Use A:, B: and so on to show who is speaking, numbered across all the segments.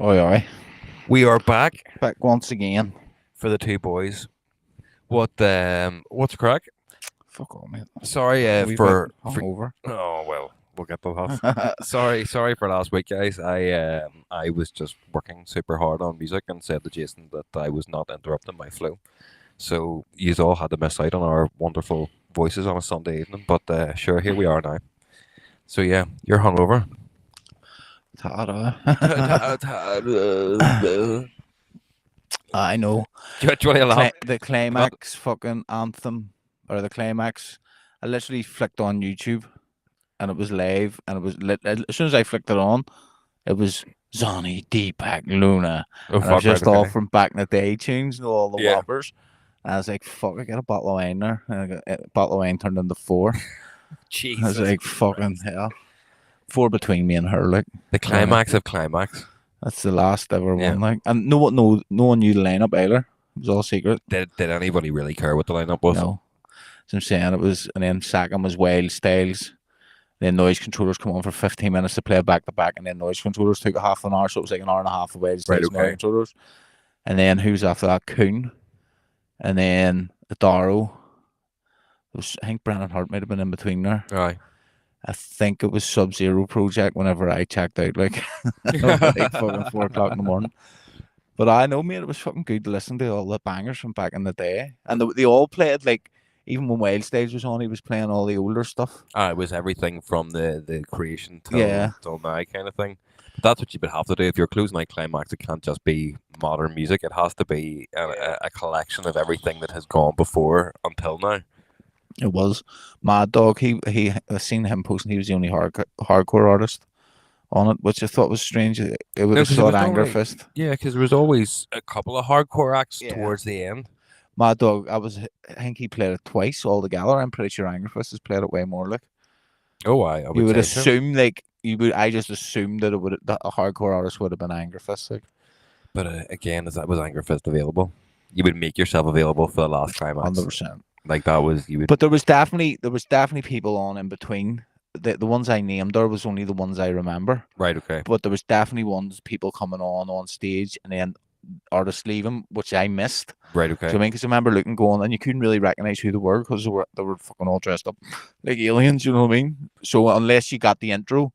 A: Oi, oi.
B: We are back
A: Back once again.
B: for the two boys. What's crack?
A: Fuck all, mate.
B: Sorry
A: A wee bit
B: for
A: hungover.
B: oh well, we'll get to that. Sorry for last week, guys. I was just working super hard on music and said to Jason that I was not interrupting my flow. So you all had to miss out on our wonderful voices on a Sunday evening. But sure, here we are now. So yeah, you're hungover.
A: Ta-da.
B: Do
A: I know.
B: you want to laugh?
A: The climax fucking anthem, or the climax, I literally flicked on YouTube, and it was live, and it was as soon as I flicked it on, it was Zonny, Deepak, Luna,
B: Oh
A: and it was
B: fuck, right,
A: just all
B: okay.
A: from back in the day tunes, all the
B: Yeah.
A: whoppers. And I was like, fuck, I got a bottle of wine there. And a bottle of wine turned into 4. I
B: Jesus.
A: was like, fucking hell. 4 between me and her, like.
B: The climax of climax.
A: That's the last ever
B: Yeah.
A: one, like. And no one knew the lineup either. It was all secret.
B: Did anybody really care what the lineup was?
A: No. So I'm saying it was, and then second was Wild Styles. Then Noise Controllers come on for 15 minutes to play back to back, and then Noise Controllers took a half an hour, so it was like an hour and a half of Wild Styles
B: Right,
A: Noise
B: okay.
A: Controllers. And then who's after that? Coon. And then Adaro. I think Brennan Hart might have been in between there.
B: Aye.
A: I think it was Sub-Zero Project whenever I checked out, like, like fucking 4 o'clock in the morning. But I know, mate, it was fucking good to listen to all the bangers from back in the day. And they all played, like, even when Wild Styles was on, he was playing all the older stuff.
B: It was everything from the creation till
A: Yeah.
B: till now kind of thing. But that's what you would have to do if you're closing out climax. It can't just be modern music. It has to be a collection of everything that has gone before until now.
A: It was Mad Dog. I seen him posting. He was the only hardcore artist on it, which I thought was strange. It would have
B: 'cause
A: thought
B: there was
A: Anger
B: only-
A: Fist.
B: Yeah, because there was always a couple of hardcore acts
A: Yeah.
B: towards the end.
A: Mad Dog. I think he played it twice altogether. I'm pretty sure Anger Fist has played it way more. Like,
B: Oh, I
A: you would
B: say so.
A: assume, like, I just assumed that a hardcore artist would have been Anger Fist. Like,
B: But again, as that was Anger Fist available, you would make yourself available for the last climax.
A: 100%.
B: Like that was you would.
A: But there was definitely people on in between. The ones I named there was only the ones I remember.
B: Right. Okay.
A: But there was definitely people coming on stage, and then artists leaving, which I missed.
B: Right. Okay.
A: So I mean, because I remember looking, going, and you couldn't really recognize who they were because they were fucking all dressed up like aliens. You know what I mean? So unless you got the intro,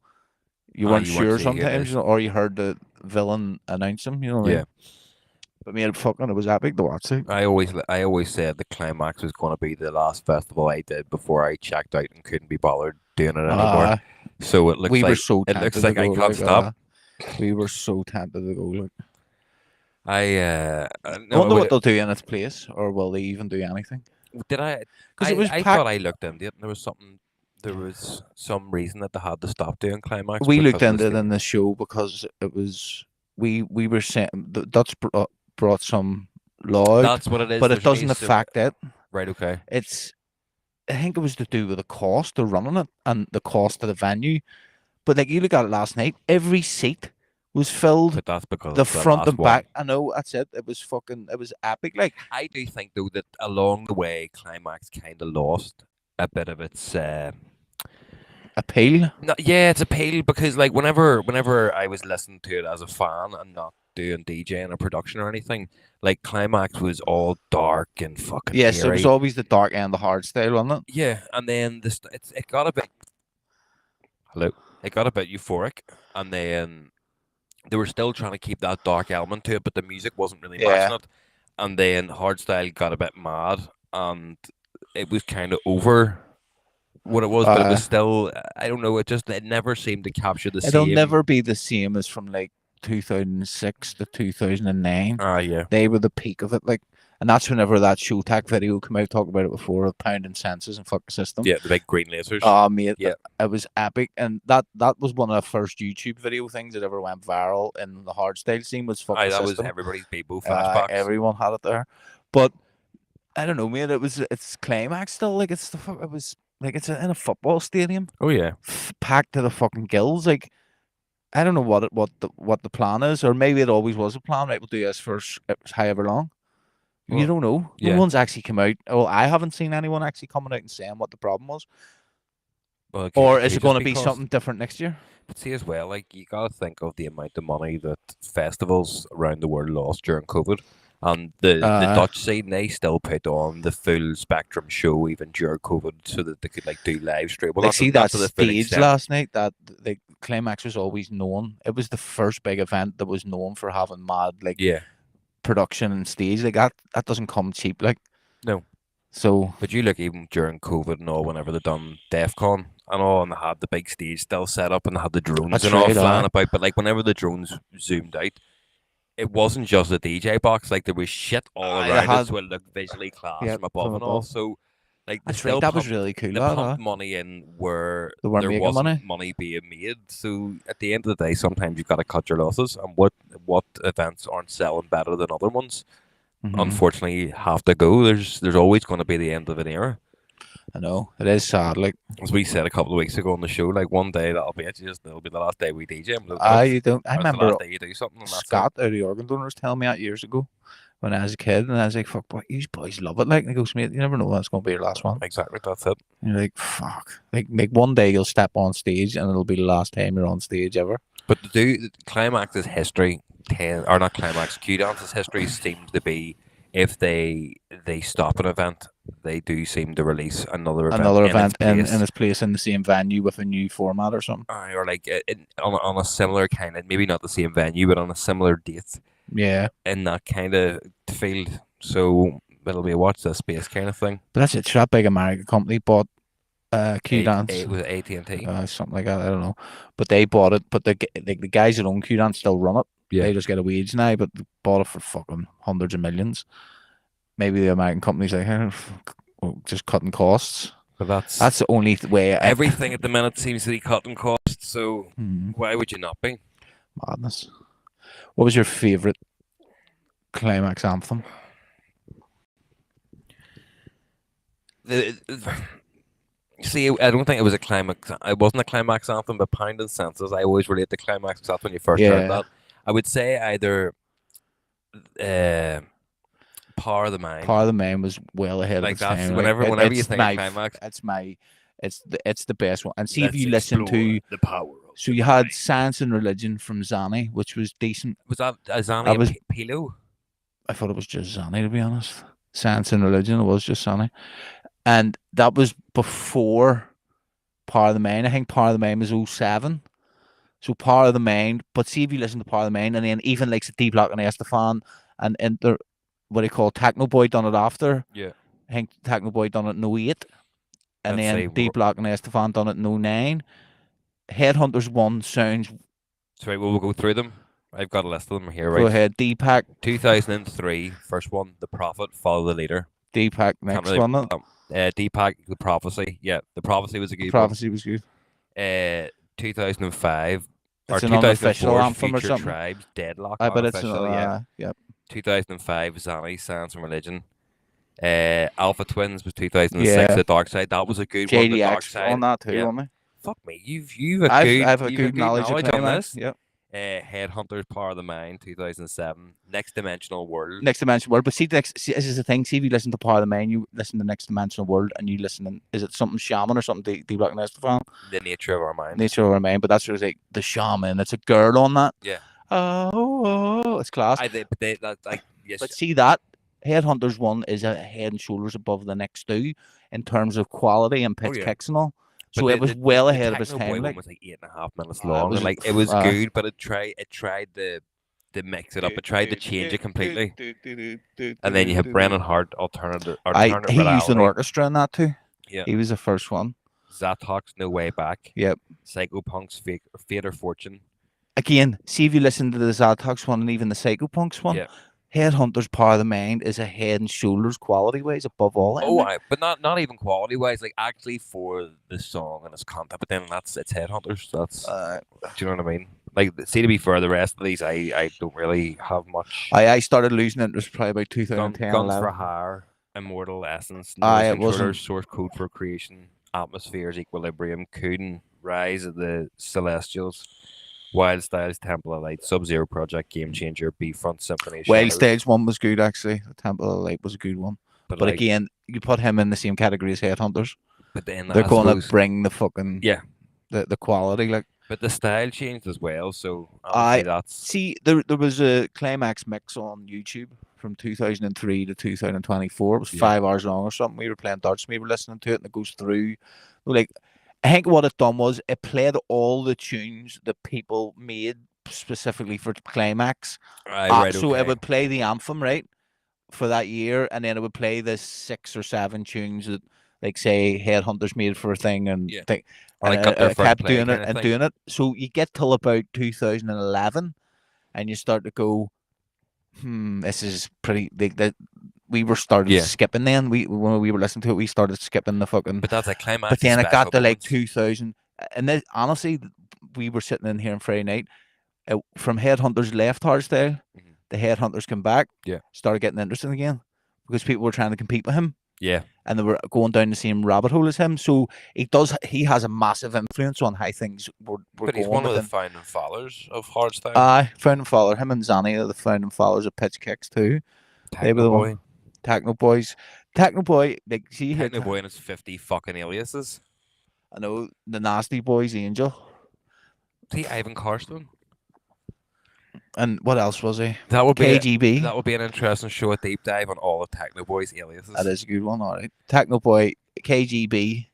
A: you weren't sure sometimes, or you heard the villain announce him. You know what I mean? But me, it was epic to watch. Like.
B: I always said the climax was going to be the last festival I did before I checked out and couldn't be bothered doing it anymore. So it looks
A: we
B: like
A: were so
B: it looks like I
A: go,
B: can't stop.
A: We were so tempted to go. Like.
B: I
A: wonder what they'll do in its place, or will they even do anything?
B: Did I?
A: Because it was
B: I thought I looked into it, and there was something. There was some reason that they had to stop doing climax.
A: We looked into it in the show because it was we were saying the Dutch brought some law.
B: That's what it is.
A: But it doesn't affect it.
B: Right. Okay.
A: I think it was to do with the cost of running it and the cost of the venue. But like you look at it last night, every seat was filled.
B: But that's because
A: the front and back. I know, that's it. It was epic. Like,
B: I do think though that along the way, climax kind of lost a bit of its
A: appeal.
B: No, yeah, it's appeal because like whenever I was listening to it as a fan and not doing DJing or production or anything, like climax was all dark and fucking.
A: Yes,
B: eerie.
A: It was always the dark and the hard style, wasn't it?
B: Yeah, and then it got a bit. Hello. It got a bit euphoric, and then they were still trying to keep that dark element to it, but the music wasn't really matching it. And then hardstyle got a bit mad, and it was kind of over what it was, but it was still, I don't know, it never seemed to capture the same.
A: It'll never be the same as from like 2006 to 2009.
B: Yeah.
A: They were the peak of it, like, and that's whenever that Showtech video came out. Talked about it before, of pounding senses and fuck the system.
B: Yeah, the big green lasers.
A: Oh, mate, yeah, it was epic, and that was one of the first YouTube video things that ever went viral in the hardstyle scene. Was fuck the system.
B: Was everybody's Bebo flashbacks.
A: Everyone had it there, but I don't know, mate. It's climax still. Like it was like it's in a football stadium.
B: Oh yeah,
A: packed to the fucking gills. Like, I don't know what the plan is, or maybe it always was a plan. Right, we'll do this for however long. Well, you don't know. Yeah. No one's actually come out. Well, I haven't seen anyone actually coming out and saying what the problem was.
B: Well,
A: or is it going to be something different next year?
B: But see as well, like you gotta think of the amount of money that festivals around the world lost during COVID. And the Dutch scene, they still put on the full spectrum show even during COVID, so that they could like do live stream. Well,
A: Like, see
B: not
A: that
B: to the full
A: stage
B: extent.
A: last night. That the Climax was always known. It was the first big event that was known for having mad like
B: Yeah,
A: production and stage. Like that doesn't come cheap. Like
B: no.
A: so.
B: But you look even during COVID and all, whenever they done DEF CON and all, and they had the big stage still set up and they had the drones
A: That's
B: and all
A: right,
B: flying about. But like whenever the drones zoomed out, it wasn't just a DJ box. Like there was shit all
A: They
B: around it,
A: had
B: so it looked visually class
A: yeah
B: from above and all. So like
A: That's right. That was really cool.
B: they pumped money in where
A: They were
B: there
A: making
B: wasn't
A: money.
B: being made. So at the end of the day, sometimes you've got to cut your losses. And what events aren't selling better than other ones, unfortunately, have to go. There's always going to be the end of an era.
A: I know it is sad. Like
B: as we said a couple of weeks ago on the show, like one day that'll be it. Just it'll be the last day we DJ.
A: I don't. I
B: That's the
A: remember
B: last day you do something. And
A: Scott out of the organ donors telling me that years ago when I was a kid, and I was like, "Fuck, boy, you boys love it." Like, and he goes, "Mate, you never know that's going to be your last one."
B: Exactly, that's it.
A: And you're like, "Fuck!" Like one day you'll step on stage, and it'll be the last time you're on stage ever.
B: But Climax's history, or not Climax, Q Dance's history seems to be if they stop an event, they do seem to release another event
A: in its place in the same venue with a new format or something.
B: Or like on a similar kind of, maybe not the same venue, but on a similar date.
A: Yeah.
B: In that kind of field. So it'll be a watch this space kind of thing.
A: But that's it. That big American company bought Q Dance.
B: It was AT&T.
A: Something like that. I don't know. But they bought it. But the guys that own Q Dance still run it.
B: Yeah.
A: They just get a wage now, but they bought it for fucking hundreds of millions. Maybe the American company's like, just cutting costs.
B: But that's
A: the only way.
B: Everything at the minute seems to be cutting costs. So why would you not be?
A: Madness. What was your favourite Climax anthem?
B: See, I don't think it was a climax. It wasn't a climax anthem, but Pound and Senses. I always relate to climax. That's when you first heard that. I would say either Power of the Mind.
A: Power of the Mind was well ahead of its time.
B: Whenever you think of climax,
A: it's the best one. And see if you listen to
B: the power.
A: So you had Science and Religion from Zanny, which was decent.
B: Was that Zanny and Pilo?
A: I thought it was just Zanny, to be honest. Science and Religion, it was just Zanny. And that was before Power of the Mind. I think Power of the Mind was 07. So Power of the Mind, but see if you listen to Power of the Mind, and then even like D Block and Estefan and what they call Techno Boy done it after.
B: Yeah.
A: I think Techno Boy done it in 08. And then D Block and Estefan done it in 09. Headhunters one sounds.
B: Sorry, we'll go through them. I've got a list of them here, right?
A: Go ahead. Deepak.
B: 2003, first one, The Prophet, Follow the Leader.
A: Deepak, next one.
B: Deepak, The Prophecy. Yeah, The Prophecy was a good
A: Prophecy was good.
B: 2005.
A: It's
B: or
A: an unofficial anthem
B: Future
A: or something.
B: Tribes, Deadlock.
A: I bet it's
B: yep. 2005, Zanny, Science and Religion. Alpha Twins was 2006, The Dark Side. That was a good one. The Dark Side
A: on that too, wasn't it?
B: Fuck me, you've a good knowledge
A: on
B: this.
A: Yep.
B: Headhunters, Power of the Mind, 2007. Next Dimensional World.
A: Next Dimensional World. But see, this is the thing. See, if you listen to Power of the Mind, you listen to Next Dimensional World, and you listen. Is it something Shaman or something? D Block and Estefan?
B: The Nature of Our Mind.
A: Nature of Our Mind. But that's sort of like the Shaman. It's a girl on that.
B: Yeah.
A: Oh, it's class.
B: Yes.
A: But see that Headhunters one is a head and shoulders above the next two in terms of quality and pitch kicks and all. So it was well ahead of its time.
B: Like, was like 8.5 minutes long, and like it was good, but it tried to mix it up. It tried to change it completely. And then you have Brennan Hart, alternative
A: he used an orchestra in that too.
B: Yeah,
A: he was the first one.
B: Zatox, No Way Back.
A: Yep.
B: Psychopunks, Fate or Fortune.
A: Again, see if you listen to the Zatox one and even the Psychopunks one.
B: Yeah.
A: Headhunters, Power of the Mind is a head and shoulders quality wise above all.
B: But not even quality wise, like actually for the song and its content. But then it's Headhunters. That's do you know what I mean? Like, see, to be fair, the rest of these I don't really have much.
A: I started losing interest probably about 2010.
B: Guns for Hire, Immortal Essence,
A: it wasn't
B: Source Code for Creation, Atmospheres, Equilibrium, Kuden, Rise of the Celestials. Wild Styles, Temple of Light, Sub-Zero Project, Game Changer, B-Front Symphony.
A: Wild Styles one was good actually. The Temple of Light was a good one. But like, again, you put him in the same category as Headhunters.
B: But then
A: they're going to bring the fucking
B: the
A: quality. Like,
B: But the style changed as well, so
A: I
B: obviously that's
A: see there was a climax mix on YouTube from 2003 to 2024. It was
B: yeah.
A: 5 hours long or something. We were playing darts and we were listening to it, and it goes through. Like, I think what it done was it played all the tunes that people made specifically for climax.
B: Right,
A: So it
B: okay.
A: would play the anthem, right, for that year, and then it would play the 6 or 7 tunes that, like, say, Headhunters made for a thing, and
B: Yeah.
A: thing,
B: Or
A: and
B: like got their
A: it
B: first
A: kept
B: play
A: doing it
B: kind of
A: and
B: thing.
A: doing it. So you get till about 2011, and you start to go, this is pretty. That we were started
B: Yeah.
A: skipping. Then when we were listening to it, we started skipping the fucking.
B: But that's like
A: But
B: climax is
A: then it got
B: special
A: to like
B: moments.
A: 2000, and then honestly, we were sitting in here on Friday night. From Headhunters left hardstyle,
B: Mhm.
A: the Headhunters come back.
B: Yeah.
A: Started getting interesting again because people were trying to compete with him.
B: Yeah.
A: And they were going down the same rabbit hole as him. So he has a massive influence on how things were
B: But he's
A: going
B: one of the
A: within.
B: founding fathers of hardstyle.
A: Founding father, him and Zanny are the founding fathers of Pitch Kicks too. They were
B: Techno
A: the
B: Boy.
A: one. Techno Boys. Techno Boy, like, see,
B: Techno Boy and his 50 fucking aliases.
A: I know the Nasty Boys, Angel.
B: See Ivan Carstone.
A: And what else was he?
B: That would be
A: KGB.
B: That would be an interesting show, a deep dive on all of Techno Boy's aliases.
A: That is a good one, alright. Techno Boy, KGB,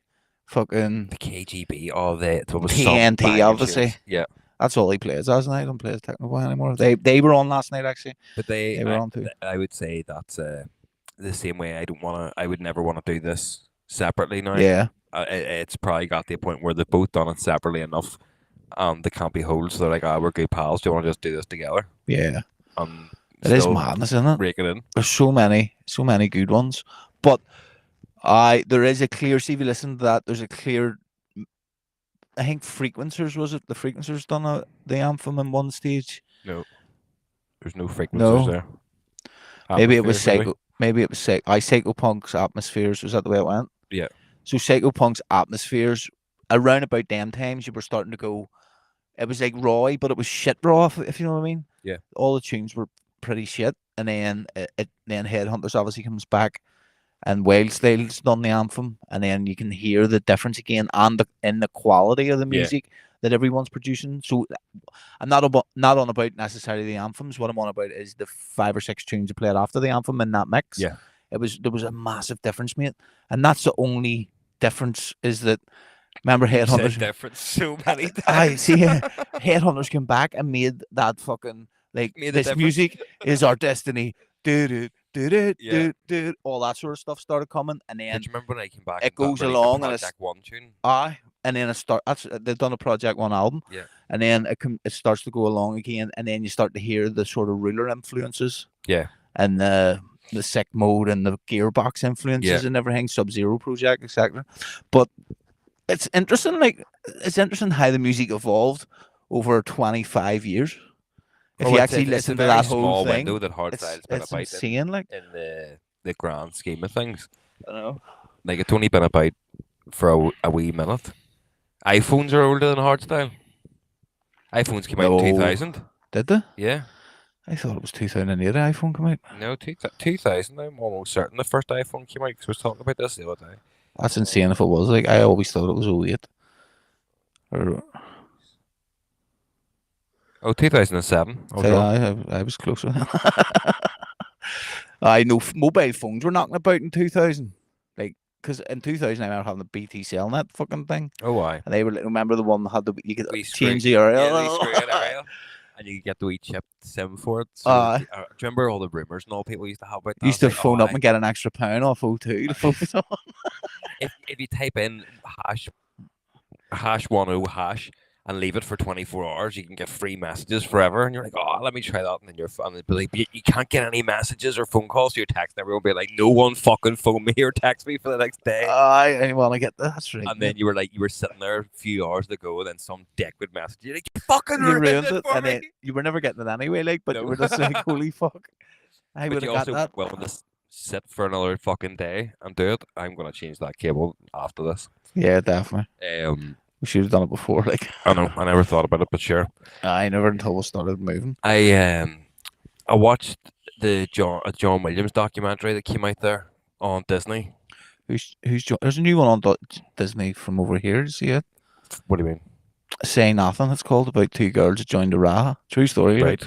A: fucking
B: the KGB, all that.
A: TNT, obviously.
B: Tunes. Yeah.
A: That's all he plays last night. I don't play as Techno Boy anymore. They were on last night, actually.
B: But
A: they were on too.
B: I would say that's the same way. I would never want to do this separately now.
A: Yeah.
B: It's probably got to the point where they've both done it separately enough. They can't be holds. So they're like, we're good pals. Do you want to just do this together?
A: Yeah. It
B: It
A: is madness, isn't it?
B: Rake it in.
A: There's so many good ones. But there is a clear, see if you listen to that, there's a clear, I think Frequencers, was it? The Frequencers done the anthem in one stage?
B: No. There's no Frequencers there.
A: Maybe it was Psycho. Maybe it was Psychopunk's Atmospheres. Was that the way it went?
B: Yeah.
A: So Psychopunk's Atmospheres, around about them times, you were starting to go, it was like raw, but it was shit raw, if you know what I mean.
B: Yeah.
A: All the tunes were pretty shit, and then then Headhunters obviously comes back, and Wildstyle's done the anthem, and then you can hear the difference again, and in the quality of the music that everyone's producing. So I'm not on about necessarily the anthems. What I'm on about is the 5 or 6 tunes you played after the anthem in that mix.
B: Yeah.
A: There was a massive difference, mate, and that's the only difference is that. Remember Headhunters?
B: Difference so many times.
A: I see. Headhunters came back and made that fucking this music is our destiny. Do all that sort of stuff started coming, and then
B: do you remember when I came back?
A: It goes along and it's
B: one tune.
A: And then they've done a Project One album.
B: Yeah.
A: And then it starts to go along again, and then you start to hear the sort of Ruler influences.
B: Yeah.
A: And the Sick Mode and the Gearbox influences and everything, Sub-Zero Project, etc. But it's interesting, how the music evolved over 25 years. If you actually listen to that whole thing,
B: it's
A: insane.
B: In the grand scheme of things,
A: I know.
B: Like it's only been about for a wee minute. iPhones are older than hardstyle. iPhones came out in 2000.
A: Did they?
B: Yeah.
A: I thought it was 2008 the iPhone came out.
B: No, 2000. I'm almost certain the first iPhone came out because we was talking about this the other day.
A: That's insane if it was. I always thought it was 08.
B: Oh, 2007.
A: I was closer. I know mobile phones were knocking about in 2000. Because in 2000 I remember having the BT Cellnet fucking thing.
B: Oh, why?
A: And they were, remember the one that had you could change
B: the
A: aerial?
B: And you could get the wee chip SIM for it. So, do you remember all the rumours and all people used to have about that?
A: Used to phone up and get an extra pound off O2 to focus on.
B: If you type in #10# and leave it for 24 hours, you can get free messages forever. And you're like, let me try that. And then you're like, you can't get any messages or phone calls to your text. Everyone will be like, no one fucking phone me or text me for the next day.
A: I want to get that. That's right.
B: And then you were sitting there a few hours ago, and then some dick would message you like, you fucking
A: ruined it.
B: For
A: and
B: me.
A: then you were never getting it anyway, but you were just like, holy fuck. I would have got that.
B: Well, when this sit for another fucking day and do it, I'm going to change that cable after this.
A: Yeah, definitely. We should have done it before.
B: I know, I never thought about it, but sure.
A: I never until we started moving.
B: I watched the John Williams documentary that came out there on Disney.
A: Who's John? There's a new one on Disney from over here. See it?
B: What do you mean?
A: Say Nothing. It's called, about two girls that joined the Raha. True story. Like,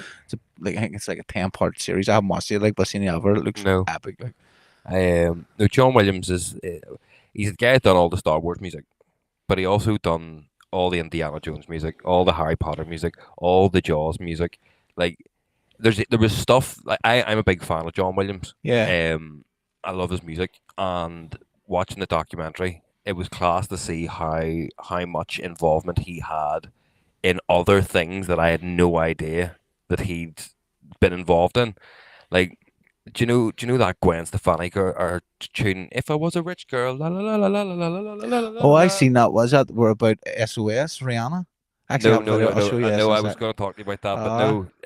B: Right.
A: I think it's like a 10-part series. I haven't watched it, like, but seen the other. It looks
B: No.
A: epic. Like,
B: No, John Williams is he's the guy that done all the Star Wars music, but he also done all the Indiana Jones music, all the Harry Potter music, all the Jaws music. Like there was stuff like I'm a big fan of John Williams.
A: yeah,
B: I love his music, and watching the documentary, it was class to see how much involvement he had in other things that I had no idea that he'd been involved in. Like, do you know that Gwen Stefani or tune "If I Was a Rich Girl"? La la la la la la la la la la la
A: oh, I
B: la.
A: seen that. Was that were about SOS Rihanna? Actually, I
B: No,
A: have a
B: no,
A: video.
B: no,
A: I'll
B: no.
A: show
B: I
A: you
B: know
A: this in a
B: I was
A: sec.
B: going to talk to you about that, but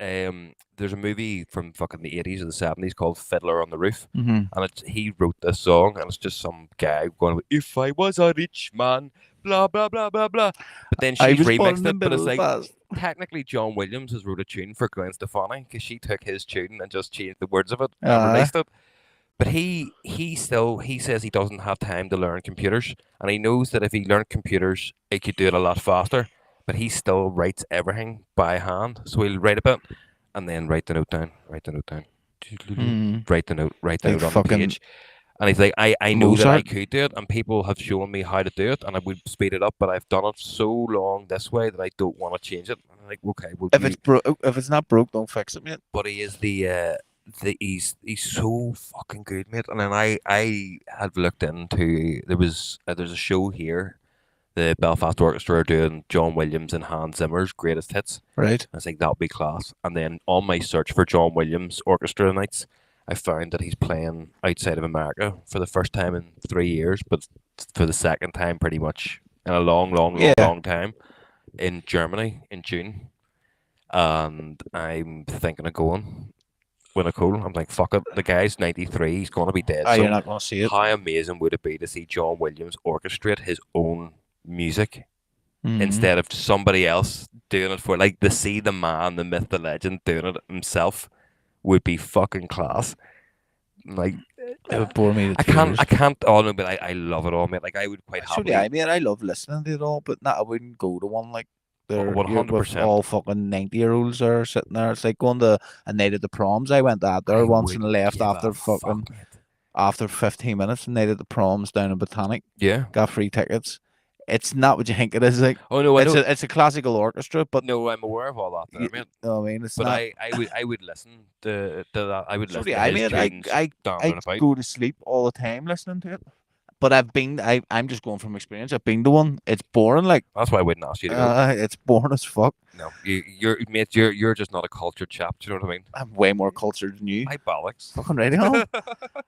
A: Uh,
B: no. There's a movie from fucking the 80s or the 70s called Fiddler on the Roof,
A: mm-hmm.
B: and he wrote this song, and it's just some guy going, "If I was a rich man, blah blah blah blah blah." But then
A: I
B: she's
A: was born in
B: remixed
A: the
B: it, but
A: middle
B: it's
A: of
B: like
A: Belfast.
B: technically John Williams has wrote a tune for Gwen Stefani because she took his tune and just changed the words of it and
A: Uh,
B: released it. But he says he doesn't have time to learn computers, and he knows that if he learned computers, he could do it a lot faster. But he still writes everything by hand, so he'll write a bit, and then write the note down, write the note down,
A: mm,
B: write the
A: like
B: note on the
A: fucking
B: page. And he's like, I know that I
A: Mozart.
B: could do it, and people have shown me how to do it, and I would speed it up, but I've done it so long this way that I don't want to change it. And I'm like, okay, well,
A: If it's broke, if it's not broke, don't fix it, mate.
B: but he is he's so fucking good, mate. And then I had looked into there's a show here. The Belfast Orchestra are doing John Williams and Hans Zimmer's greatest hits.
A: Right.
B: I was like, that'll be class. And then on my search for John Williams orchestra nights, I found that he's playing outside of America for the first time in 3 years, but for the second time pretty much in a long, long, long,
A: Yeah.
B: long time in Germany in June. And I'm thinking of going with a cool. I'm like, fuck it. The guy's 93. He's going to be dead
A: Ah, you're
B: soon.
A: not gonna see it.
B: How amazing would it be to see John Williams orchestrate his own music
A: Mm.
B: instead of somebody else doing it for, like, to see the man, the myth, the legend doing it himself would be fucking class. Like,
A: It would bore me to
B: I can't,
A: tears.
B: I can't. Oh no, but I love it all, mate. Like, I would quite
A: Actually, I
B: happily.
A: mean, I love listening to it all, but not, I wouldn't go to one like
B: One
A: you're
B: hundred
A: with
B: percent.
A: all fucking 90-year-olds there sitting there. It's like going to a night at the proms. I went out there
B: I
A: once and
B: wouldn't
A: left
B: give a
A: after
B: fuck,
A: fucking
B: mate.
A: after 15 minutes. Night at the proms down in Botanic.
B: Yeah.
A: Got free tickets. It's not what you think it is. Like,
B: Oh no, I know.
A: it's a classical orchestra, but
B: No, I'm aware of all that there,
A: you
B: mate.
A: know what I mean, it's
B: But
A: not.
B: I would listen to that. I would
A: So
B: listen
A: do
B: to
A: I,
B: his
A: mate.
B: tunes down
A: I
B: and about.
A: go to sleep all the time listening to it. But I'm just going from experience. I've been to one. It's boring. Like,
B: That's why I wouldn't ask you to go.
A: it's boring as fuck.
B: No, you're mate. You're just not a cultured chap. Do you know what I mean?
A: I'm way more cultured than you.
B: My bollocks.
A: Fucking right on.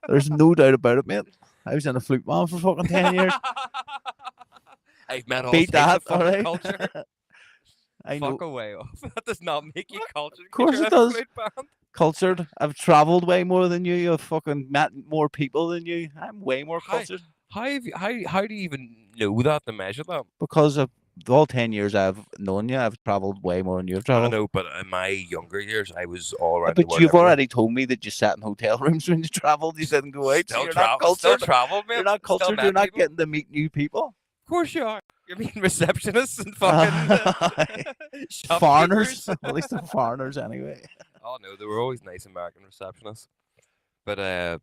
A: There's no doubt about it, mate. I was in a flute band for fucking 10 years.
B: I've met all
A: Beat
B: types
A: that,
B: of fucking
A: alright?
B: culture.
A: I
B: Fuck
A: know.
B: away off. That does not make you cultured.
A: Of course
B: You're
A: it
B: in a
A: does.
B: flute band.
A: Cultured. I've travelled way more than you. I've fucking met more people than you. I'm way more
B: How,
A: cultured
B: how do you even know that to measure that?
A: because of all 10 years I've known you. I've travelled way more than you've
B: I
A: travelled.
B: know, but in my younger years, I was all around the
A: But
B: world.
A: you've
B: everywhere.
A: already told me that you sat in hotel rooms when you travelled. You didn't go out. So
B: Still
A: you're not
B: travel, still
A: cultured.
B: travel, man.
A: You're not
B: Still
A: cultured.
B: met
A: You're not
B: people.
A: getting to meet new people.
B: Of course you are. You're meeting receptionists and fucking
A: Foreigners.
B: shopkeepers.
A: At least they're foreigners anyway.
B: Oh no, they were always nice American receptionists. But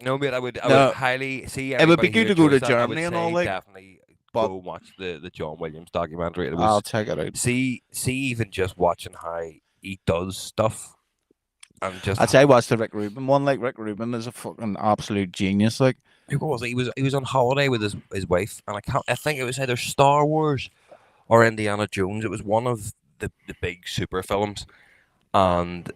B: no, mate, I would
A: No,
B: highly see
A: it would be
B: anybody
A: good
B: here
A: to go to
B: choice that. I would
A: Germany and all,
B: say
A: like,
B: definitely
A: but
B: go watch the John Williams documentary. It
A: I'll
B: was
A: check it out.
B: see even just watching how he does stuff and just
A: I'd say I watched the Rick Rubin one. Like, Rick Rubin is a fucking absolute genius. Like,
B: who was it? He was on holiday with his wife, and I think it was either Star Wars or Indiana Jones. It was one of the big super films, and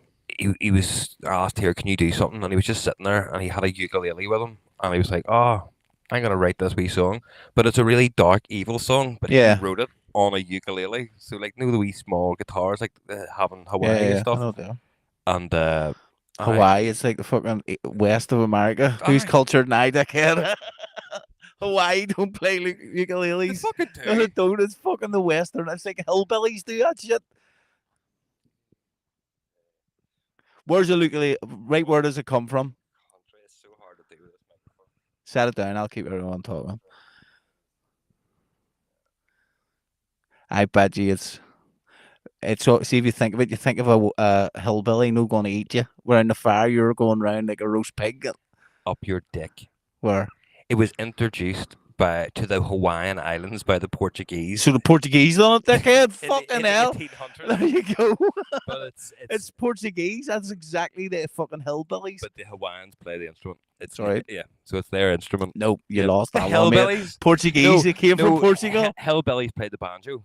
B: he was asked, here, can you do something? And he was just sitting there, and he had a ukulele with him, and he was like, oh, I'm gonna write this wee song, but it's a really dark, evil song, but
A: yeah,
B: he wrote it on a ukulele, so, like, the wee small guitars, like having Hawaii
A: yeah,
B: and
A: yeah. I
B: stuff,
A: know that.
B: and
A: Hawaii, it's like the fucking west of America. Who's
B: aye,
A: cultured now, dickhead? Hawaii don't play
B: they
A: ukuleles.
B: fucking
A: No,
B: do.
A: they don't. It's fucking the western. It's like hillbillies do that shit. Where's the ukulele? Right, where does it come from?
B: It's so hard to do with this microphone.
A: Set it down. I'll keep everyone talking. I bet you it's so. See if you think of it, you think of a hillbilly no going to eat you. Wearing the fire, you're going round like a roast pig.
B: Up your dick.
A: Where?
B: It was introduced to the Hawaiian Islands by the Portuguese.
A: So the Portuguese on it, dickhead. Fucking
B: the
A: hell.
B: 1800s.
A: There you go.
B: But
A: it's Portuguese. That's exactly the fucking hillbillies.
B: But the Hawaiians play the instrument. It's
A: right.
B: Yeah, so it's their instrument.
A: Nope, you lost that
B: one.
A: Hillbillies. Portuguese. They came from Portugal.
B: Hillbillies played the banjo.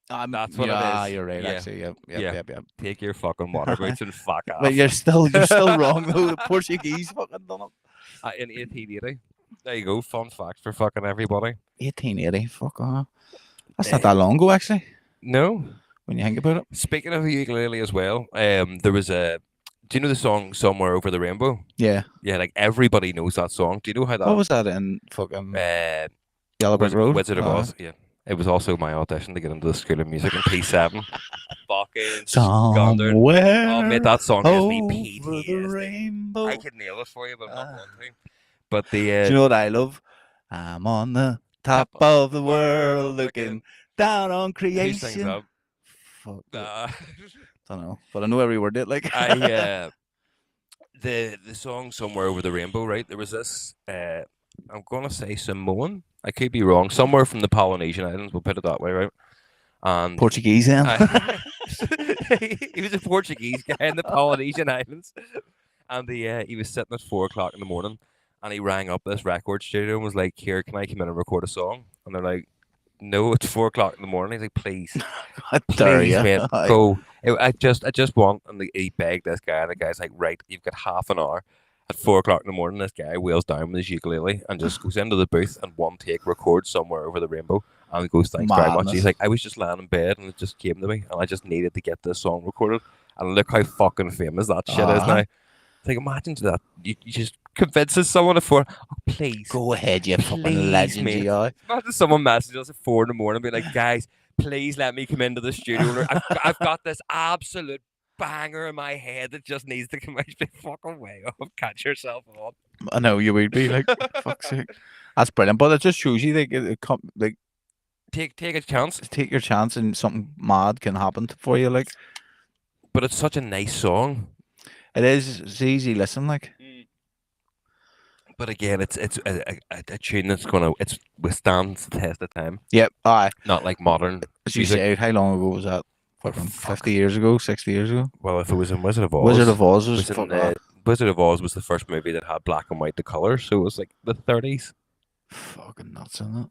A: That's what it is. Yeah, you're right. Actually, yep.
B: Take your fucking water boots and fuck off.
A: But you're still wrong though. The Portuguese fucking done it.
B: In 1880. There you go. Fun fact for fucking everybody.
A: 1880. Fuck off. That's not that long ago, actually.
B: No.
A: When you think about it.
B: Speaking of ukulele as well, there was a. Do you know the song "Somewhere Over the Rainbow"?
A: Yeah.
B: Yeah, like everybody knows that song. Do you know how that?
A: What was that in fucking Yellow Brick Road?
B: Wizard of Oz. Yeah. It was also my audition to get into the School of Music in P7. Fucking
A: Somewhere.
B: Oh, mate, that song gives me
A: PTSD.
B: I could nail it for you, but I'm not going to. But
A: do you know what I love? I'm on the top of the world looking down on creation.
B: Who sings that?
A: Fuck. Don't know, but I know every word it. Like
B: the song "Somewhere Over the Rainbow," right? There was this. I'm gonna say Samoan. I could be wrong. Somewhere from the Polynesian Islands. We'll put it that way, right? And
A: Portuguese, then.
B: He was a Portuguese guy in the Polynesian Islands, and he was sitting at 4:00 in the morning, and he rang up this record studio and was like, "Here, can I come in and record a song?" And they're like, "No, it's 4:00 in the morning." He's like, "Please, please, mate, go." I just want, and he begged this guy, and the guy's like, "Right, you've got half an hour." At 4:00 in the morning, this guy wheels down with his ukulele and just goes into the booth and one take records "Somewhere Over the Rainbow." And he goes, "Thanks very much." He's like, "I was just lying in bed and it just came to me, and I just needed to get this song recorded." And look how fucking famous that shit is now. It's like, imagine that you just convinces someone oh, please
A: go ahead, you fucking legend.
B: Imagine someone messages us at 4 in the morning, and be like, "Guys, please let me come into the studio. I've got this absolute banger in my head that just needs to come out." Be fucking way off. Catch yourself on.
A: I know you would be like, fuck's sake. That's brilliant, but it just shows you like
B: take a chance.
A: Take your chance, and something mad can happen for you. Like,
B: but it's such a nice song.
A: It is. It's easy listen, like.
B: But again, it's a tune that's gonna withstands the test of time.
A: Yep. Aye.
B: Not like modern.
A: As you say, how long ago was that? Fucking 50 years ago, 60 years ago.
B: Well, if it was in Wizard of Oz.
A: Wizard of Oz
B: Wizard of Oz was the first movie that had black and white the color, so it was like the 30s.
A: Fucking nuts, isn't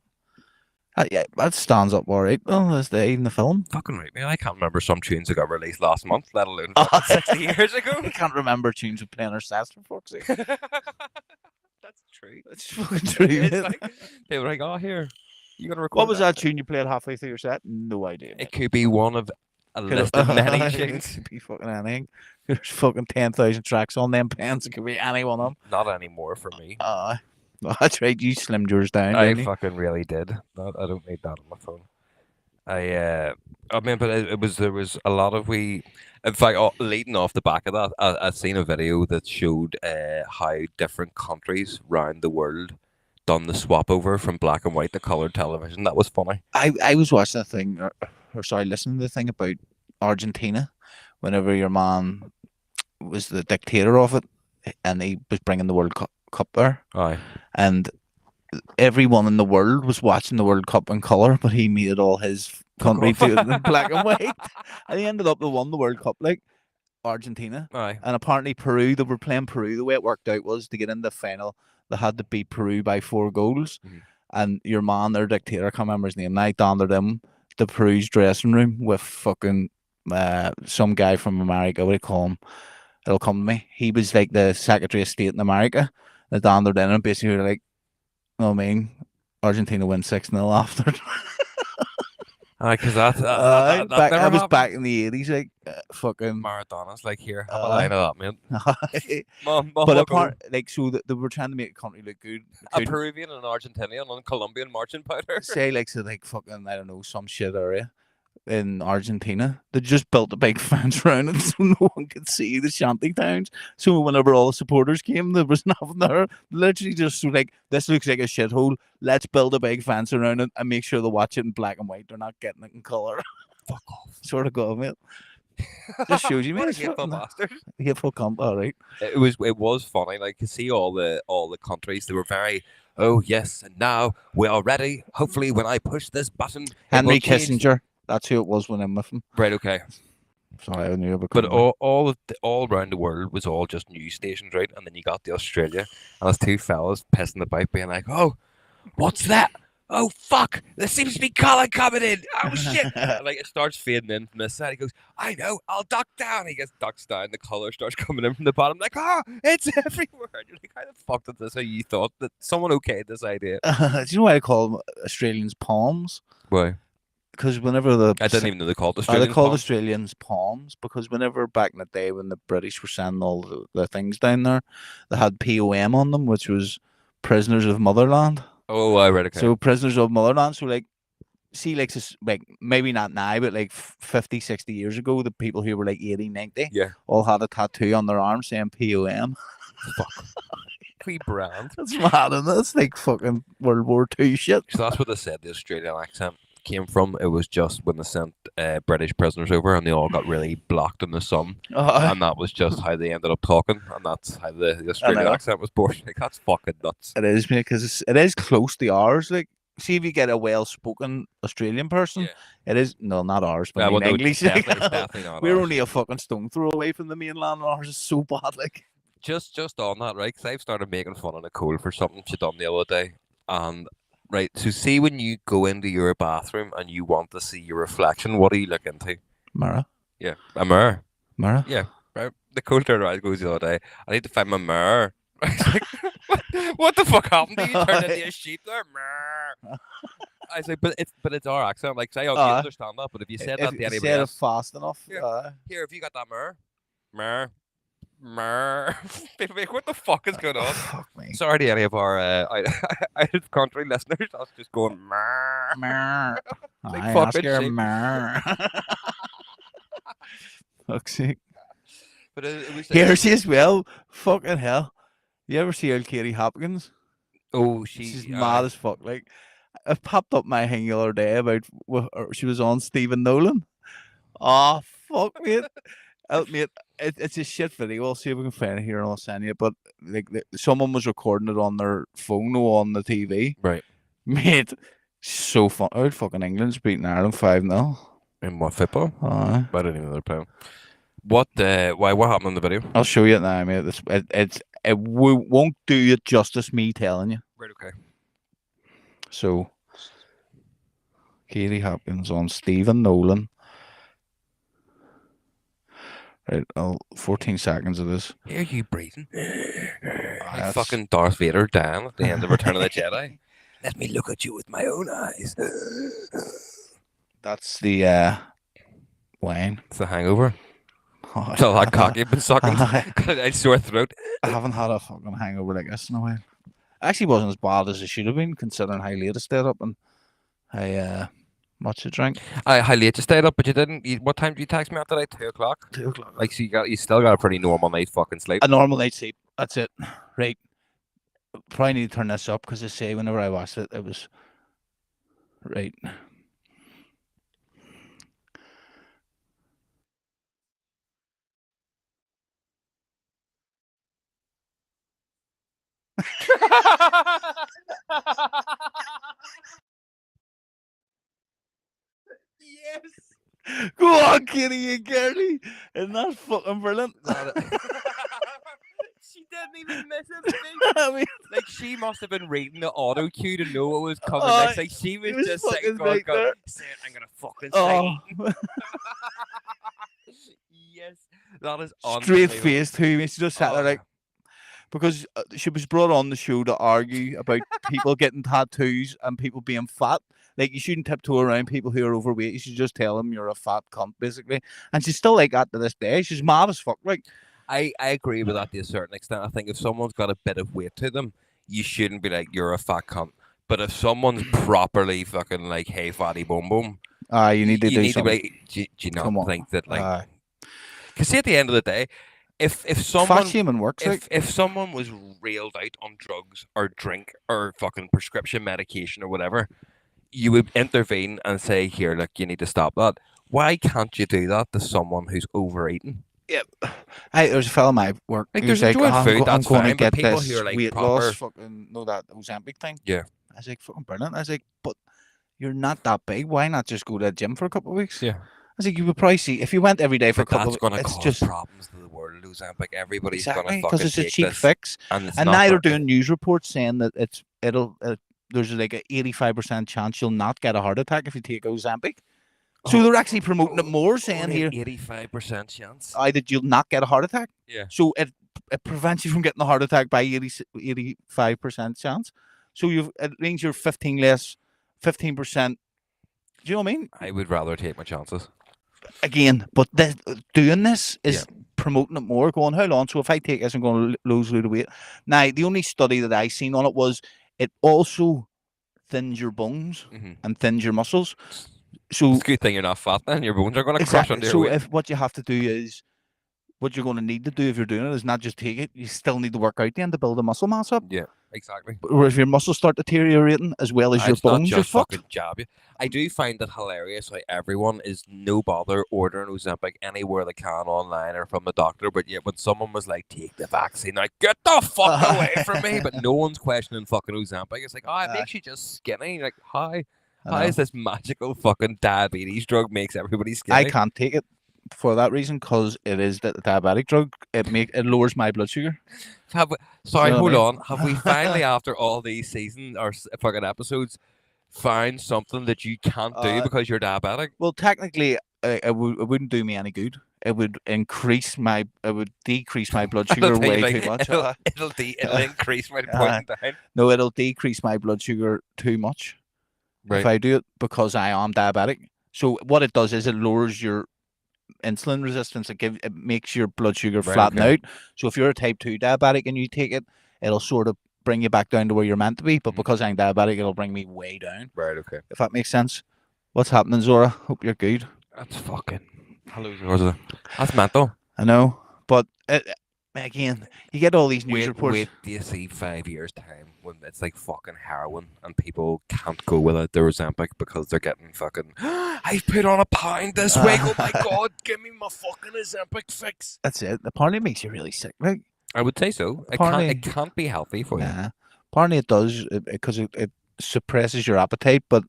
A: it? Yeah, that stands up all right. Well, as even the film.
B: Fucking right, man. I can't remember some tunes that got released last month, let alone 60 years ago.
A: I can't remember tunes with playing our sets, for fuck's sake.
B: That's true.
A: That's fucking true.
B: They were like, "Oh, here, you gotta record."
A: What was that tune you played halfway through your set? No idea.
B: It could be one of a list of many tunes.
A: It could be fucking anything. There's fucking 10,000 tracks on them pens. It could be any one of them.
B: Not anymore for me.
A: That's right. You slimmed yours down.
B: I fucking really did. I don't need that on my phone. I mean, but there was a lot of in fact, leading off the back of that, I've seen a video that showed how different countries around the world done the swap over from black and white to colored television. That was funny.
A: I was watching a thing, listening to the thing about Argentina, whenever your man was the dictator of it, and he was bringing the World Cup there.
B: Aye.
A: And everyone in the world was watching the World Cup in colour, but he made it all his country to in black and white. And he ended up won the World Cup, like Argentina.
B: Aye.
A: And apparently Peru, they were playing Peru. The way it worked out was to get in the final, they had to beat Peru by 4 goals. Mm-hmm. And your man, their dictator, I can't remember his name, I downed him to Peru's dressing room with fucking some guy from America. What do you call him? It'll come to me. He was like the Secretary of State in America. They downed in and basically were like, I mean, Argentina win 6-0 after.
B: Because that
A: was back in the 80s, like fucking
B: Maradona's like, "Here, have a line of that, man."
A: But apart, like, so that they were trying to make a country look good.
B: A Peruvian and an Argentinian on Colombian marching powder.
A: Say like fucking, I don't know, some shit area, in Argentina. They just built a big fence around it so no one could see the shanty towns. So whenever all the supporters came, there was nothing there. Literally just like, this looks like a shithole. Let's build a big fence around it and make sure they watch it in black and white. They're not getting it in colour.
B: Fuck off.
A: Sort of government. Just shows you,
B: What
A: man.
B: a hateful bastard.
A: Hateful cunt, all right.
B: It was funny. Like, to see all the countries, they were very, oh yes, and now we are ready. Hopefully, when I push this button,
A: Henry Kissinger. That's who it was when I'm with him.
B: Right. Okay.
A: Sorry, I knew.
B: But all around the world was all just news stations, right? And then you got the Australia, and there's two fellas pissing about, being like, "Oh, what's that? Oh fuck! There seems to be colour coming in. Oh shit!" And, like, it starts fading in from this side. He goes, "I know. I'll duck down." He gets ducks down. The colour starts coming in from the bottom. Like, oh, it's everywhere. And you're like, how the fuck did this? How you thought that someone okayed this idea?
A: Do you know why I call them Australians palms?
B: Why?
A: Because whenever
B: I didn't even know they called Australians.
A: They called Australians palms because whenever back in the day when the British were sending all the things down there, they had POM on them, which was prisoners of motherland.
B: Oh, I read it. Okay.
A: So prisoners of motherland. So like, see, like maybe not now, but like 50, 60 years ago, the people who were like 80, 90, all had a tattoo on their arm saying POM.
B: Fuck. Pre-brand.
A: That's mad, isn't it? It's like fucking World War II shit.
B: So that's what they said the Australian accent came from. It was just when they sent British prisoners over and they all got really blocked in the sun, and that was just how they ended up talking, and that's how the Australian accent was born. Like, that's fucking nuts.
A: It is, mate, because it is close to ours. Like, see if you get a well-spoken Australian person, it is not ours, but English.
B: Definitely not.
A: We're only a fucking stone throw away from the mainland, and ours is so bad. Like,
B: just on that, right? Because I've started making fun of Nicole for something she done the other day, and right, so see when you go into your bathroom and you want to see your reflection, what do you look into?
A: Mirror.
B: Yeah, a mirror.
A: Mirror?
B: Yeah, right. Nicole turned around and goes the other day, I need to find my mirror. I was like, what the fuck happened to you? Turned into a sheep there? Mirror. I was like, but it's our accent. Like, say, I understand that, but if you said that to anybody else,
A: fast enough.
B: Here, have you got that mirror? Mirror. Like, what the fuck is going on?
A: Fuck me.
B: Sorry to any of our out of country listeners. I was just going
A: like, fucking fuck's sake.
B: But it was
A: here she is. Well, fucking hell. You ever see old Katie Hopkins?
B: Oh,
A: she's mad as fuck. Like, I popped up my thing the other day about she was on Stephen Nolan. Oh fuck, mate. Mate, it's a shit video. I'll see if we can find it here and I'll send you. But like, someone was recording it on their phone or on the TV.
B: Right,
A: mate. So fun. Out fucking England's beating Ireland 5-0.
B: In what football? I didn't even know they're playing. What? What happened in the video?
A: I'll show you it now, mate. It won't do it justice. Me telling you.
B: Right. Okay.
A: So, Katie Hopkins on Stephen Nolan. Right, 14 seconds of this.
B: Hear you breathing? Like fucking Darth Vader down at the end of Return of the Jedi. Let me look at you with my own eyes.
A: That's the wine.
B: It's the hangover. It's all that cock you've been sucking. I sore throat.
A: I haven't had a fucking hangover like this in a while. Actually, wasn't as bad as it should have been, considering how late I stayed up and how much I drank.
B: How late you stayed up, but you didn't. What time did you text me after that? 2 o'clock.
A: 2 o'clock.
B: Like, so you still got a pretty normal night's fucking sleep.
A: A normal night's sleep. That's it. Right. Probably need to turn this up because I say whenever I watched it, it was right. Yes. Go on, Kitty and Gary. Isn't that fucking brilliant?
B: She didn't even miss it. I mean, like, she must have been reading the auto cue to know what was coming next. Like, she was just sitting going, I'm gonna fucking say. Yes, that is
A: straight face too. She just sat there like, because she was brought on the show to argue about people getting tattoos and people being fat. Like, you shouldn't tiptoe around people who are overweight. You should just tell them you're a fat cunt, basically. And she's still like that to this day. She's mad as fuck. Like,
B: I agree with that to a certain extent. I think if someone's got a bit of weight to them, you shouldn't be like, you're a fat cunt. But if someone's properly fucking like, hey, fatty boom boom,
A: You need to do something.
B: Do you not
A: Come on.
B: think that like? Because see, at the end of the day, if someone
A: fat shaming works,
B: if someone was railed out on drugs or drink or fucking prescription medication or whatever, you would intervene and say, "Here, look, you need to stop that." Why can't you do that to someone who's overeating?
A: Yeah, there's a fella in my work.
B: Like,
A: Who's
B: there's
A: like,
B: enjoying food,
A: I'm
B: that's
A: going to
B: fine, but
A: get
B: people
A: this
B: who are like
A: weight
B: proper,
A: loss, fucking know that Ozempic thing.
B: Yeah.
A: I was like, fucking brilliant. I was like, but you're not that big. Why not just go to the gym for a couple of weeks?
B: Yeah.
A: I was like, you would probably see if you went every day for
B: but
A: a couple
B: that's
A: of
B: going to
A: it's
B: cause
A: just
B: problems to the world. Ozempic, everybody's
A: exactly
B: going to fucking
A: it's a
B: take
A: cheap
B: this,
A: fix.
B: and it's
A: And
B: not
A: now they're
B: that-
A: doing news reports saying that there's like a 85% chance you'll not get a heart attack if you take Ozempic. So they're actually promoting it more, saying
B: only
A: here
B: 85% chance.
A: that you'll not get a heart attack.
B: Yeah.
A: So it prevents you from getting a heart attack by 85% chance. So it means you're 15%. Do you know what I mean?
B: I would rather take my chances.
A: Again, but doing this is promoting it more, going, how long? So if I take this, I'm going to lose a load of weight. Now, the only study that I seen on it was it also thins your bones and thins your muscles. So
B: it's a good thing you're not fat then. Your bones are going to crush under your weight.
A: So if what you have to do is, what you're going to need to do if you're doing it is not just take it, you still need to work out then to build the muscle mass up.
B: Yeah, exactly.
A: Or if your muscles start deteriorating as well as your bones, you're fucked.
B: Fucking jab you. I do find it hilarious how everyone is no bother ordering Ozempic anywhere they can online or from the doctor, but yet when someone was like, take the vaccine, like, get the fuck away from me, but no one's questioning fucking Ozempic. It's like, it makes you just skinny. Like, how is this magical fucking diabetes drug makes everybody skinny?
A: I can't take it for that reason, because it is the diabetic drug. It lowers my blood sugar.
B: Hold on. Have we finally, after all these seasons or fucking episodes, found something that you can't do because you're diabetic?
A: Well, technically, it wouldn't do me any good. It would decrease my blood sugar way too much.
B: It'll increase my point down.
A: No, it'll decrease my blood sugar too much if I do it, because I am diabetic. So what it does is it lowers your insulin resistance. It makes your blood sugar flatten out. So if you're a type 2 diabetic and you take it, it'll sort of bring you back down to where you're meant to be. But because I'm diabetic, it'll bring me way down.
B: Right, okay.
A: If that makes sense. What's happening, Zora? Hope you're good.
B: That's fucking... Hello, Zora. That's mental.
A: I know. But again, you get all these news reports.
B: Wait do you see 5 years' time when it's like fucking heroin and people can't go without their Ozempic because they're getting fucking... I've put on a pound this week. Oh my God, give me my fucking Ozempic fix.
A: That's it. Apparently it makes you really sick, right?
B: I would say so. It can't be healthy for you.
A: Apparently it does, because it suppresses your appetite, but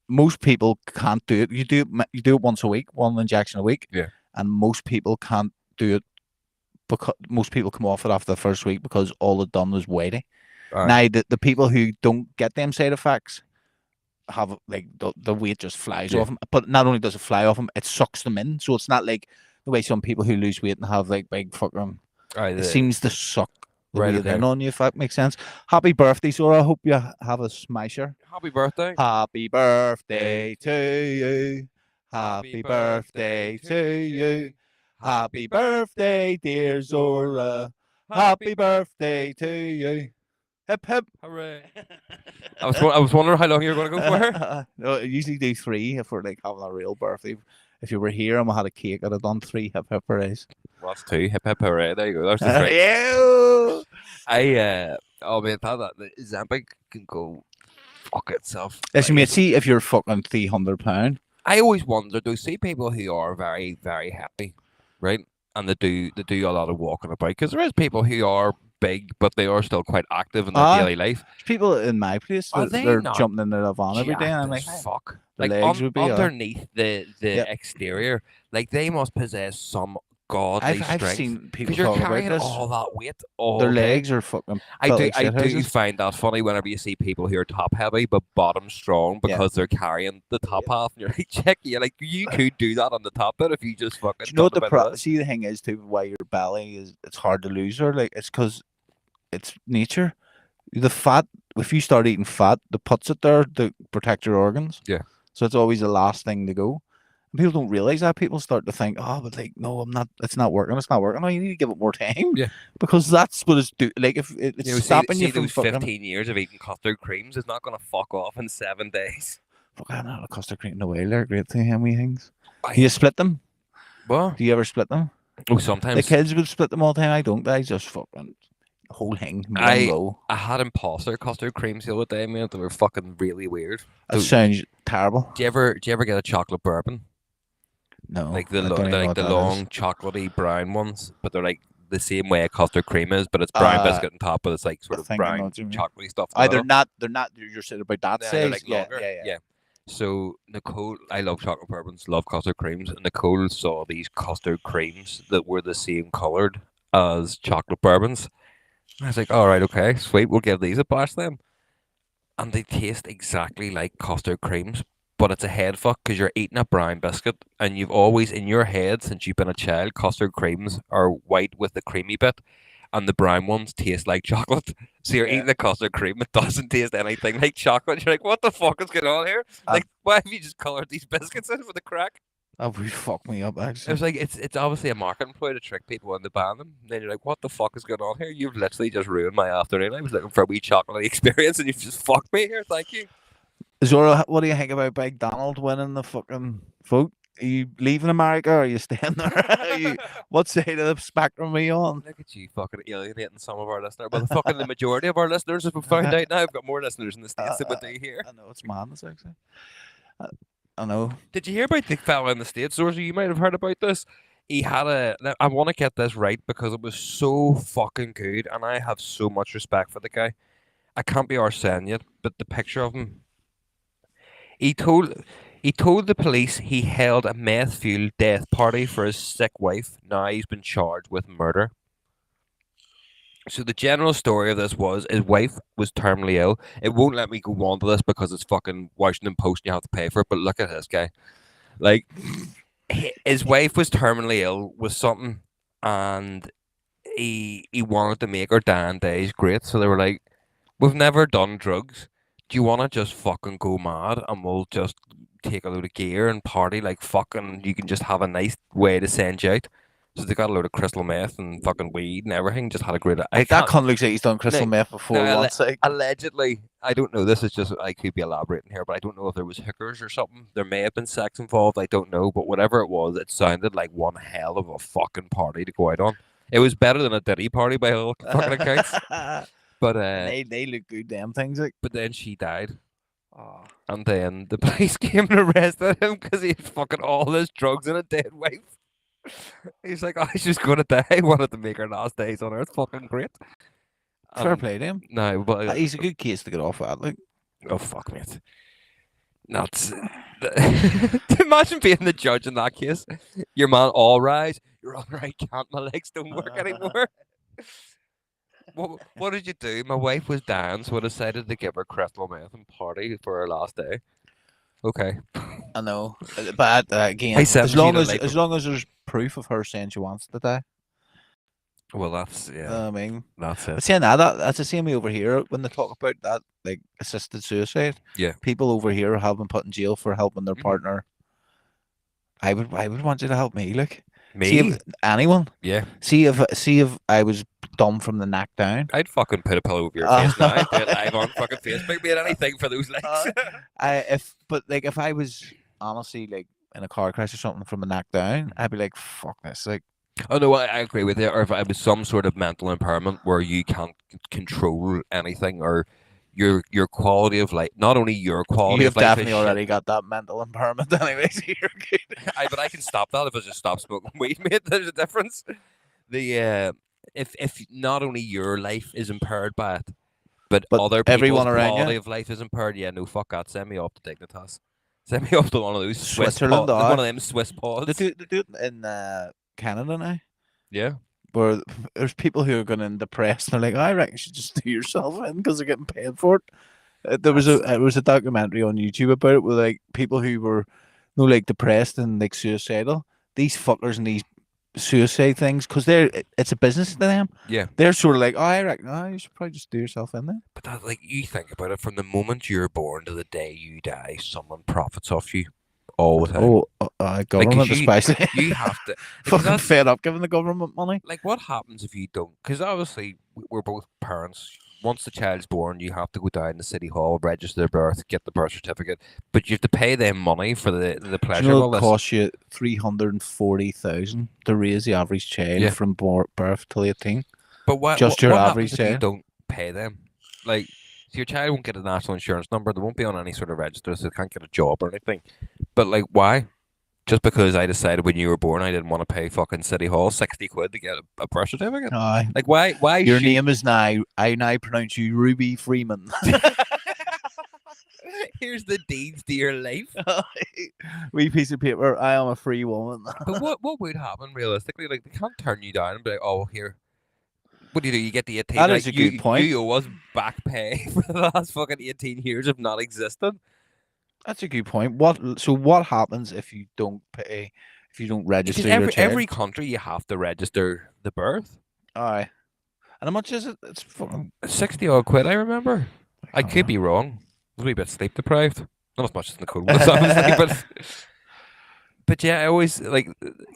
A: most people can't do it. You do it once a week, one injection a week.
B: Yeah.
A: And most people can't do it because most people come off it after the first week because all it done was weighty. Now the people who don't get them side effects have like the weight just flies off them. But not only does it fly off them, it sucks them in. So it's not like the way some people who lose weight and have like big fucking it seems to suck the weight in on you, if that makes sense. Happy birthday, Zora. I hope you have a smasher.
B: Happy birthday.
A: Happy birthday to you. Happy birthday to you. Happy birthday, dear Zora. Happy birthday to you. Hip hip.
B: Hooray. I was wondering how long you were going to go for.
A: No, I usually do 3 if we're like having a real birthday. If you were here and we had a cake, I'd have done 3 hip hip hoorays.
B: Well, that's 2. Hip hip hooray. There you go. That's the 3. Oh man, the Ozempic can go fuck itself.
A: Listen, mate, see if you're fucking £300.
B: I always wonder, do you see people who are very, very happy, right? And they do a lot of walking about, because there is people who are big, but they are still quite active in their daily life.
A: People in my place, they're jumping in their van every day, and I'm like,
B: fuck.
A: Like
B: underneath the exterior, like they must possess some godly strength.
A: I've seen people
B: you're
A: talk
B: carrying
A: about this.
B: all that weight.
A: Their legs are fucking.
B: I do find that funny whenever you see people who are top heavy but bottom strong because they're carrying the top half, and you're like, check, you could do that on the top bit if you just fucking.
A: Do you know what the thing is too? Why your belly it's hard to lose her. Like it's because it's nature. The fat, if you start eating fat, the puts it there to protect your organs.
B: Yeah.
A: So it's always the last thing to go. And people don't realize that. People start to think, but like, no, I'm not. It's not working. It's not working. No, you need to give it more time.
B: Yeah.
A: Because that's what it's do. Like if it's stopping you from
B: those 15 years of eating custard creams is not going to fuck off in 7 days.
A: fucking not a custard cream in the way. They're great thing. How many things? Do
B: I
A: you split them?
B: what?
A: Do you ever split them?
B: Oh,
A: The
B: sometimes
A: kids would split them all the time. I don't. I just fucking the whole thing in one
B: I
A: go.
B: I had imposter custard creams the other day, man. They were fucking really weird.
A: That sounds terrible.
B: Do you ever get a chocolate bourbon?
A: No,
B: Like
A: I don't even know
B: like
A: what
B: the
A: that is.
B: long chocolatey brown ones, but they're like the same way a custard cream is, but it's brown biscuit on top, but it's like
A: I
B: sort of
A: think I know
B: brown
A: what you mean.
B: chocolatey stuff in the
A: They're
B: middle.
A: not. They're not. You're saying about that
B: Yeah, they're
A: size.
B: like
A: Yeah,
B: longer.
A: yeah, yeah.
B: So Nicole, I love chocolate bourbons, love custard creams, and Nicole saw these custard creams that were the same coloured as chocolate bourbons. And I was like, all right, okay, sweet, we'll give these a bash then. And they taste exactly like custard creams, but it's a head fuck because you're eating a brown biscuit, and you've always in your head since you've been a child, custard creams are white with the creamy bit, and the brown ones taste like chocolate. So you're
A: Yeah.
B: eating a custard cream, it doesn't taste anything like chocolate. You're like, what the fuck is going on here? Like, why have you just coloured these biscuits in with a crack?
A: That would fuck me up
B: It
A: actually.
B: was like it's obviously a marketing ploy to trick people into buying them. And then you're like, what the fuck is going on here? You've literally just ruined my afternoon. I was looking for a wee chocolatey experience, and you've just fucked me here. Thank you.
A: Zora, what do you think about Big Donald winning the fucking vote? Are you leaving America or are you staying there? What side of the spectrum are you on?
B: Look at you fucking alienating some of our listeners. Well, the majority of our listeners, as we found out now, have got more listeners in the States than we do here.
A: I know, it's madness, actually. I know.
B: Did you hear about the fella in the States, or you might have heard about this? He had I want to get this right because it was so fucking good, and I have so much respect for the guy. I can't be saying yet, but the picture of him. He told the police he held a meth-fueled death party for his sick wife. Now he's been charged with murder. So the general story of this was his wife was terminally ill. It won't let me go on to this because it's fucking Washington Post and you have to pay for it. But look at this guy. Like, his wife was terminally ill with something, and he wanted to make her dying days great. So they were like, we've never done drugs. Do you want to just fucking go mad and we'll just take a load of gear and party like fucking, you can just have a nice way to send you out. So they got a load of crystal meth and fucking weed and everything. Just had a great.
A: That cunt looks like he's done crystal meth before once.
B: Allegedly, I don't know. This is just I could be elaborating here, but I don't know if there was hookers or something. There may have been sex involved. I don't know, but whatever it was, it sounded like one hell of a fucking party to go out on. It was better than a Diddy party by all fucking accounts. But
A: they look good, damn things. Like.
B: But then she died. Oh. And then the police came and arrested him because he had fucking all his drugs and a dead wife. He's like, oh, she's gonna die. I wanted to make her last days on earth fucking great.
A: Fair play to him.
B: No, but
A: he's a good case to get off at. Like,
B: oh fuck, mate. Nuts. Imagine being the judge in that case. Your man, all rise. You're all right. Can't. My legs don't work anymore. What did you do? My wife was dying, so I decided to give her crystal meth and party for her last day. Okay.
A: I know, but again, as long as there's proof of her saying she wants to die.
B: Well, that's I
A: mean,
B: that's it.
A: But saying that's the same way over here when they talk about that, like assisted suicide.
B: Yeah,
A: people over here have been put in jail for helping their partner. I would want you to help me, like
B: me,
A: see if anyone.
B: Yeah.
A: See if I was dumb from the neck down.
B: I'd fucking put a pillow over your face now. I'd do it live on fucking Facebook. Be anything for those legs.
A: If I was honestly like in a car crash or something from the neck down, I'd be like, fuck this, like.
B: Oh no, I agree with you. Or if it was some sort of mental impairment where you can't control anything, or your quality of life, not only your quality
A: of life. You've definitely already
B: shit.
A: got that mental impairment anyway, so you're good.
B: But I can stop that if I just stop smoking weed, mate. There's a difference. The if not only your life is impaired by it, but other people's quality of life is impaired. Yeah, no, fuck that. Send me off to Dignitas. Send me off to one of those
A: Switzerland.
B: One of them Swiss pods.
A: They do it in Canada now.
B: Yeah.
A: Where there's people who are going in depressed and they're like, I reckon you should just do yourself in because they're getting paid for it. There was a documentary on YouTube about it with like people who were like depressed and like suicidal. These fuckers and these suicide things, because it's a business to them.
B: Yeah.
A: They're sort of like, oh, I reckon you should probably just do yourself in there.
B: But that, like, you think about it, from the moment you're born to the day you die, someone profits off you all the time.
A: Oh, government
B: you,
A: especially.
B: you have to
A: Fucking fed up giving the government money.
B: Like, what happens if you don't? Because obviously we're both parents. Once the child's born, you have to go down to City Hall, register their birth, get the birth certificate, but you have to pay them money for the
A: Do
B: pleasure
A: you know
B: of all
A: it
B: this.
A: costs you 340,000 to raise the average child from birth till 18?
B: But
A: Just your
B: what
A: average
B: happens if you
A: child?
B: don't pay them? Like, so your child won't get a national insurance number. They won't be on any sort of register, so they can't get a job or anything. But like, why? Just because I decided when you were born I didn't want to pay fucking City Hall 60 quid to get a birth certificate?
A: Aye.
B: Like, why?
A: Your name is now, I now pronounce you Ruby Freeman.
B: Here's the deeds to your life.
A: Wee piece of paper, I am a free woman.
B: But what would happen realistically? Like, they can't turn you down and be like, oh, here. What do? You get the 18.
A: That
B: like,
A: is a good point.
B: You owe us back pay for the last fucking 18 years of not existing.
A: That's a good point. What happens if you don't pay, if you don't register your child?
B: Every country you have to register the birth.
A: Aye. And how much is it? It's fucking
B: 60 odd quid, I remember. I could be wrong. I was a wee bit sleep deprived. Not as much as Nicole was, obviously, but yeah, I always like,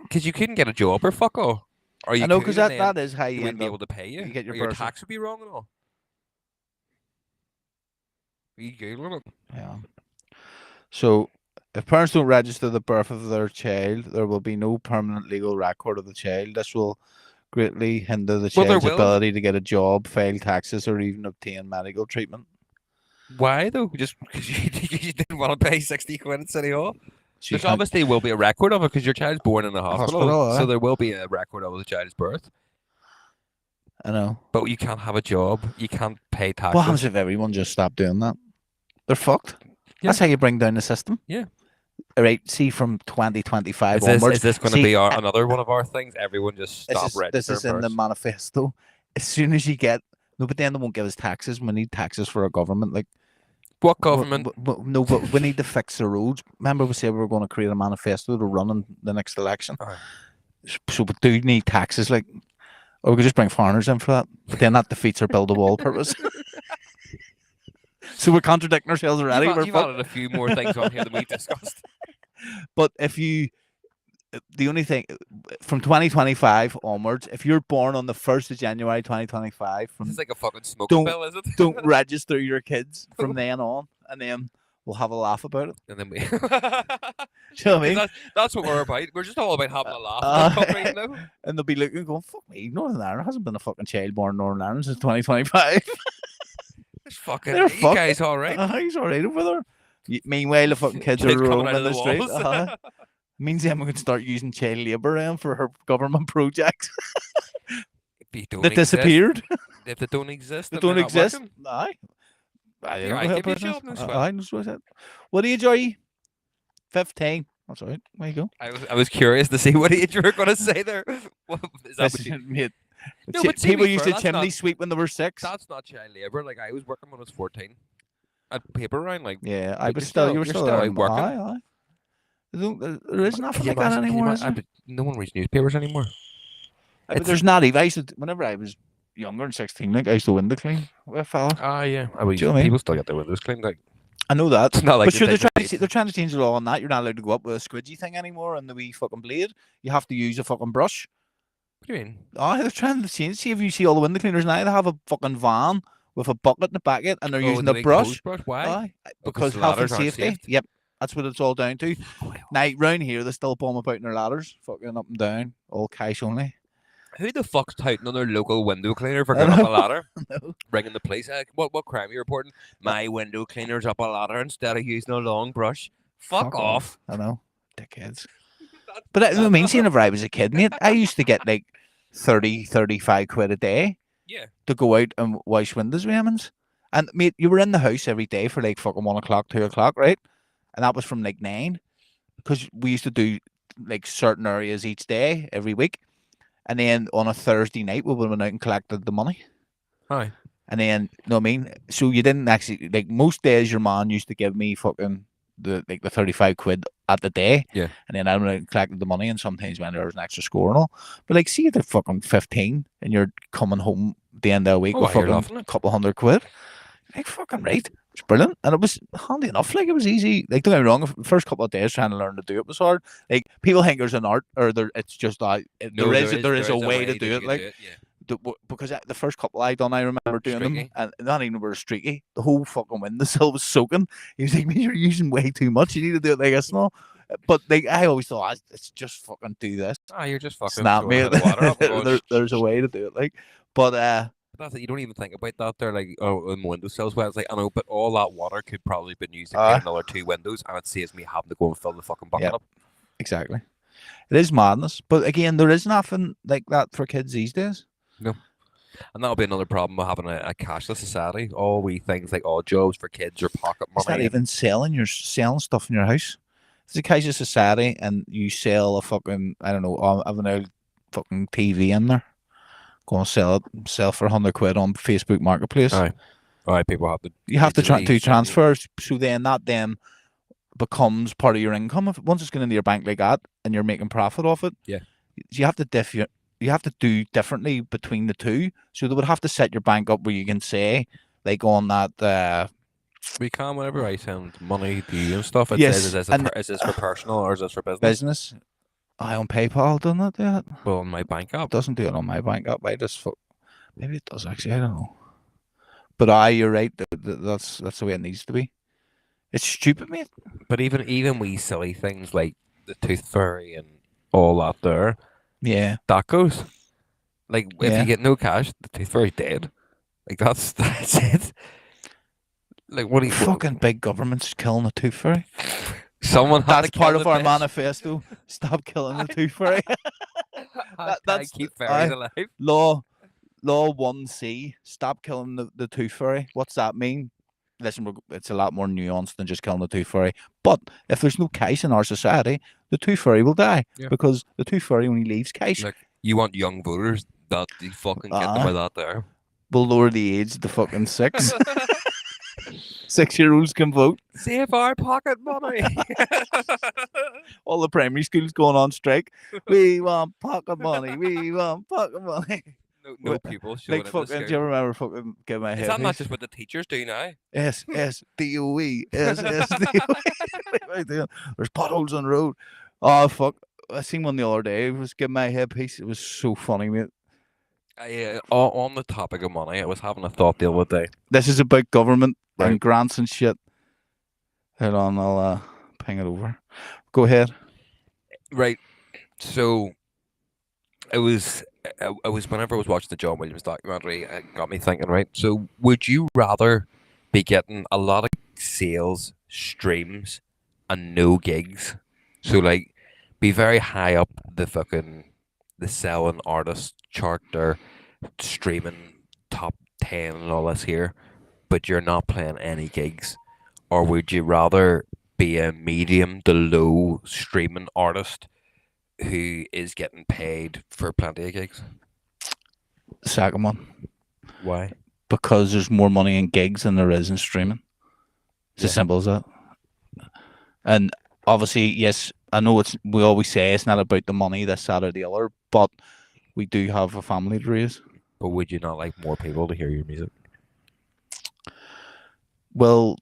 B: because you couldn't get a job or fuck all. Or you
A: I know, because that is how you
B: wouldn't be
A: end
B: able
A: up.
B: to pay you.
A: You get
B: your tax would be wrong and all. Are you googling it?
A: Yeah. So, if parents don't register the birth of their child, there will be no permanent legal record of the child. This will greatly hinder the child's ability to get a job, file taxes, or even obtain medical treatment.
B: Why though? Just because you didn't want to pay 60 quid at City Hall? There's obviously will be a record of it because your child's born in a hospital, so there will be a record of the child's birth.
A: I know.
B: But you can't have a job. You can't pay taxes.
A: What happens if everyone just stopped doing that? They're fucked. Yeah. That's how you bring down the system.
B: Yeah.
A: All right. See, from 2025 onwards.
B: Is this going to be another one of our things? Everyone just stop registering.
A: This is in the manifesto. As soon as you get... No, but then they won't give us taxes. We need taxes for our government. Like,
B: what government?
A: No, but we need to fix the roads. Remember we said we were going to create a manifesto to run in the next election? So we do need taxes. Like, or we could just bring foreigners in for that. But then that defeats our build a wall purpose. So we're contradicting ourselves already.
B: You've added a few more things on here than we discussed.
A: But the only thing from 2025 onwards, if you're born on the 1st of January 2025,
B: this is like a fucking smoking bill, is it?
A: Don't register your kids from then on, and then we'll have a laugh about it.
B: And then we.
A: You know what I mean?
B: That's what we're about. We're just all about having a laugh. Right now.
A: And they'll be looking, going, "Fuck me, Northern Ireland hasn't been a fucking child born in Northern Ireland since 2025."
B: You guys all right?
A: He's all right over there. Meanwhile, the fucking kids are roaming in the street. Means Emma can start using child labour for her government projects that disappeared.
B: If they don't exist,
A: they don't exist. Aye. What age are you? 15. That's all right. There you go.
B: I was curious to see what age you were going to say there. Is that what you...
A: No, but people used to chimney sweep when they were 6.
B: That's not child labour. Like, I was working when I was 14 at paper round. Like,
A: yeah, I was still. You were still
B: out working.
A: Aye. There isn't nothing like that anymore.
B: No one reads newspapers anymore.
A: But there's not even. I used to, whenever I was younger than 16, like I used to window clean with a fella.
B: Ah, yeah. People still get their windows cleaned. Like,
A: I know that.
B: It's not like
A: but sure, they're trying to change the law on that. You're not allowed to go up with a squidgy thing anymore and the wee fucking blade. You have to use a fucking brush.
B: What do you mean?
A: Oh, they're trying to change. See, if you see all the window cleaners now, they have a fucking van with a bucket in the back of it, and they're using a brush.
B: Why?
A: Because health and safety. Yep, that's what it's all down to. Now, round here, they still bomb about in their ladders, fucking up and down, all cash only.
B: Who the fuck's touting on their local window cleaner for going up a ladder?
A: No.
B: Ringing the police. What crime are you reporting? My window cleaner's up a ladder instead of using a long brush. Fuck off.
A: I know. Dickheads. But I mean, seeing if I was a kid, mate, I used to get like 30, 35 quid a day.
B: Yeah.
A: To go out and wash windows with Emmons. And mate, you were in the house every day for like fucking 1 o'clock, 2 o'clock, right? And that was from like 9. Because we used to do like certain areas each day, every week. And then on a Thursday night, we went out and collected the money.
B: Hi.
A: And then, you know what I mean? So you didn't actually, like most days, your man used to give me fucking the 35 quid at the day.
B: Yeah.
A: And then I went out and collected the money, and sometimes when there was an extra score and all. But like, see, they're fucking 15 and you're coming home the end of the week with fucking a couple $100 quid. Like, fucking right. It's brilliant. And it was handy enough. Like, it was easy. Like, don't get me wrong, the first couple of days trying to learn to do it was hard. Like, people think there's an art, or it's just
B: No,
A: there is a
B: a
A: way to
B: way that
A: do
B: you
A: it.
B: can do
A: Like,
B: it. Yeah.
A: because the first couple I done, I remember doing them,
B: Streaky.
A: and not even were streaky. The whole fucking windowsill was soaking. He was like, "Man, you're using way too much. You need to do it like this now." But like, I always thought, it's just fucking do this.
B: Ah, you're just fucking
A: Snap
B: throwing
A: me.
B: a bit of water up and going.
A: There's a way to do it. Like, but
B: That's it. You don't even think about that. They're like, oh, in windowsills. Well, it's like, I know, but all that water could probably been used to create another 2 windows, and it saves me having to go and fill the fucking bucket up.
A: Exactly. It is madness. But again, there is nothing like that for kids these days.
B: No. And that'll be another problem with having a cashless society. All we things like all jobs for kids or pocket money.
A: It's not even selling stuff in your house. It's a cashless society, and you sell a fucking, I don't know, I have an old fucking TV in there. Go and sell for £100 on Facebook Marketplace.
B: All right, people have to.
A: You have to do transfers, so then that becomes part of your income. Once it's going into your bank like that, and you're making profit off it, you have to you have to do differently between the two. So they would have to set your bank up where you can say, like on that.
B: We can whenever I send money to you and stuff. It
A: Yes,
B: says, is this for personal or is this for business?
A: Business. I on PayPal doesn't it do it?
B: Well, on my bank app.
A: It doesn't do it on my bank app. Maybe it does actually. I don't know. But you're right. That's the way it needs to be. It's stupid, mate.
B: But even wee silly things like the tooth fairy and all that there.
A: Yeah.
B: That goes. Like if you get no cash, the tooth fairy's dead. Like that's it. Like what do you
A: fucking big government's killing the tooth fairy?
B: Someone had
A: that's part of our manifesto. Stop killing the tooth fairy.
B: That's keep fairies alive.
A: Law 1C. Stop killing the tooth fairy. What's that mean? Listen, it's a lot more nuanced than just killing the tooth fairy. But if there's no cash in our society, the tooth fairy will die because the tooth fairy only leaves cash.
B: Like, you want young voters that you fucking get them by that there.
A: We'll lower the age to fucking 6. 6-year-olds can vote.
B: Save our pocket money.
A: All the primary schools going on strike. We want pocket money. We want pocket money.
B: No people showing
A: like fucking. Do you remember fucking Get My Head?
B: Is that not just what the teachers do now?
A: SSDOE. SSDOE. There's potholes on the road. Oh fuck! I seen one the other day. It was Give My Head piece. It was so funny, mate.
B: On the topic of money, I was having a thought the other day.
A: This is about government and grants and shit. Hold on, I'll ping it over. Go ahead.
B: Right. So it was whenever I was watching the John Williams documentary, it got me thinking, right? So would you rather be getting a lot of sales, streams, and no gigs? So like be very high up the selling artist chart or streaming top 10 and all this here, but you're not playing any gigs? Or would you rather be a medium to low streaming artist who is getting paid for plenty of gigs?
A: Second one.
B: Why?
A: Because there's more money in gigs than there is in streaming. It's as simple as that. And obviously, yes, I know we always say it's not about the money, this, that, or the other, but we do have a family to raise.
B: But would you not like more people to hear your music?
A: Well,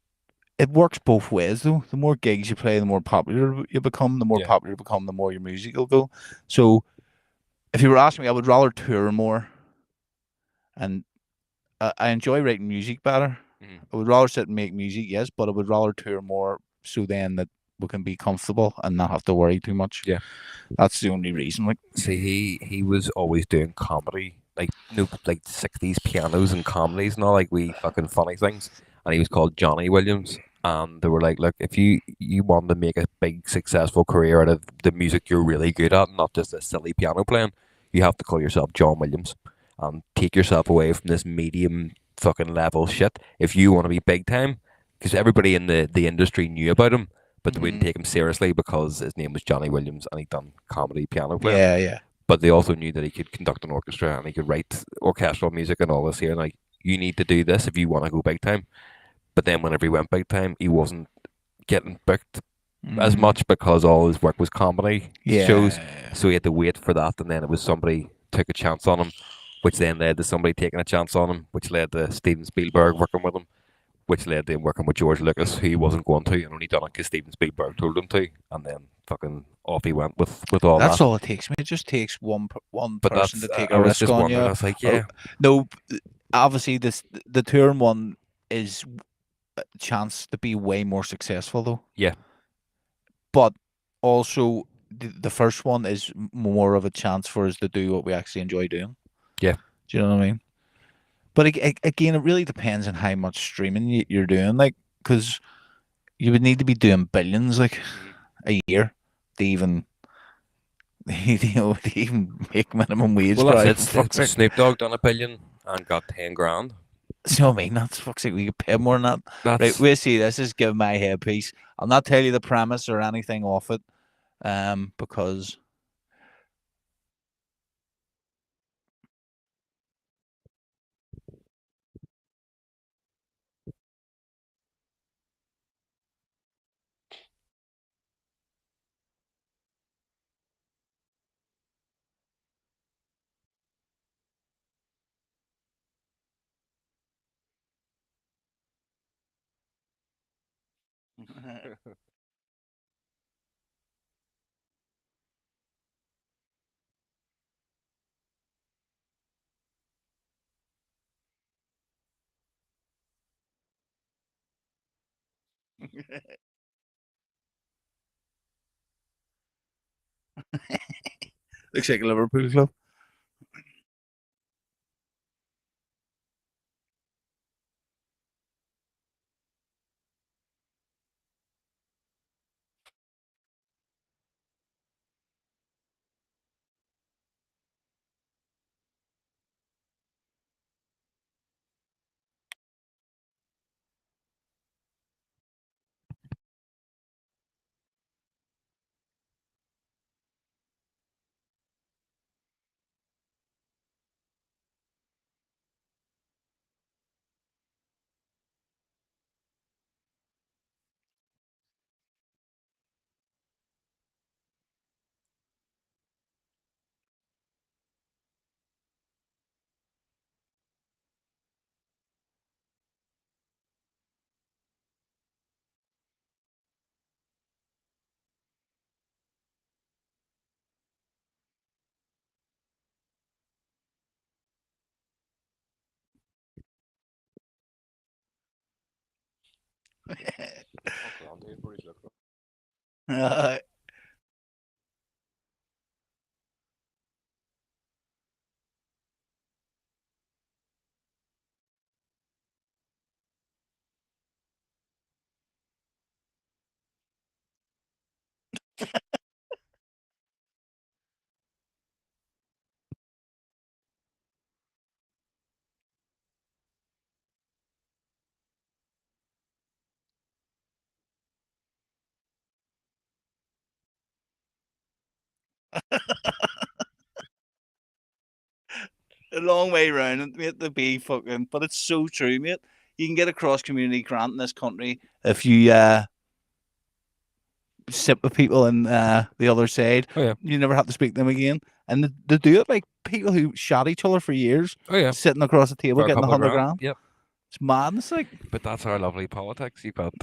A: it works both ways, though. The more gigs you play, the more popular you become. The more popular you become, the more your music will go. So, if you were asking me, I would rather tour more. And I enjoy writing music better. I would rather sit and make music, yes, but I would rather tour more so then that we can be comfortable and not have to worry too much.
B: Yeah.
A: That's the only reason. Like,
B: see, he was always doing comedy, like 60s pianos and comedies and all, like wee fucking funny things. And he was called Johnny Williams. And they were like, look, if you want to make a big successful career out of the music you're really good at, not just a silly piano playing, you have to call yourself John Williams and take yourself away from this medium fucking level shit if you want to be big time. Because everybody in the industry knew about him, but they wouldn't take him seriously because his name was Johnny Williams and he'd done comedy piano playing.
A: Yeah.
B: But they also knew that he could conduct an orchestra and he could write orchestral music and all this here. Like, you need to do this if you want to go big time. But then whenever he went big time, he wasn't getting booked as much because all his work was comedy shows. So he had to wait for that, and then it was somebody took a chance on him, which then led to somebody taking a chance on him, which led to Steven Spielberg working with him. which led to him working with George Lucas, who he wasn't going to, and only done it because Steven Spielberg told him to, and then fucking off he went with all
A: That's
B: that.
A: all it takes. It just takes one
B: But
A: person
B: that's
A: to take
B: I
A: a
B: was
A: risk
B: just
A: on
B: wondering. I
A: you.
B: was like,
A: Or
B: yeah,
A: no, obviously the Turing one is a chance to be way more successful though.
B: yeah,
A: But also the first one is more of a chance for us to do what we actually enjoy doing.
B: yeah.
A: Do you know what I mean? But again, it really depends on how much streaming you're doing. Like, because you would need to be doing billions like a year to even to even make minimum wage.
B: Well, that's
A: Probably
B: it.
A: for fuck's sake.
B: Snoop Dogg done $1 billion and got 10 grand.
A: You know what I mean? That's fuck's sake. We could pay more than that. Right,
B: That's
A: we'll see. This is give my headpiece. I'll not tell you the premise or anything off it, because looks like a Liverpool club. A long way round it, mate, to be fucking, but it's so true, mate. You can get a cross community grant in this country if you sit with people in the other side.
B: oh yeah,
A: You never have to speak to them again. And they do it like people who shot each other for years,
B: oh yeah,
A: sitting across the table
B: for a
A: getting
B: couple of
A: 100
B: grand.
A: grand.
B: Yep.
A: It's madness, like.
B: But that's our lovely politics. You've got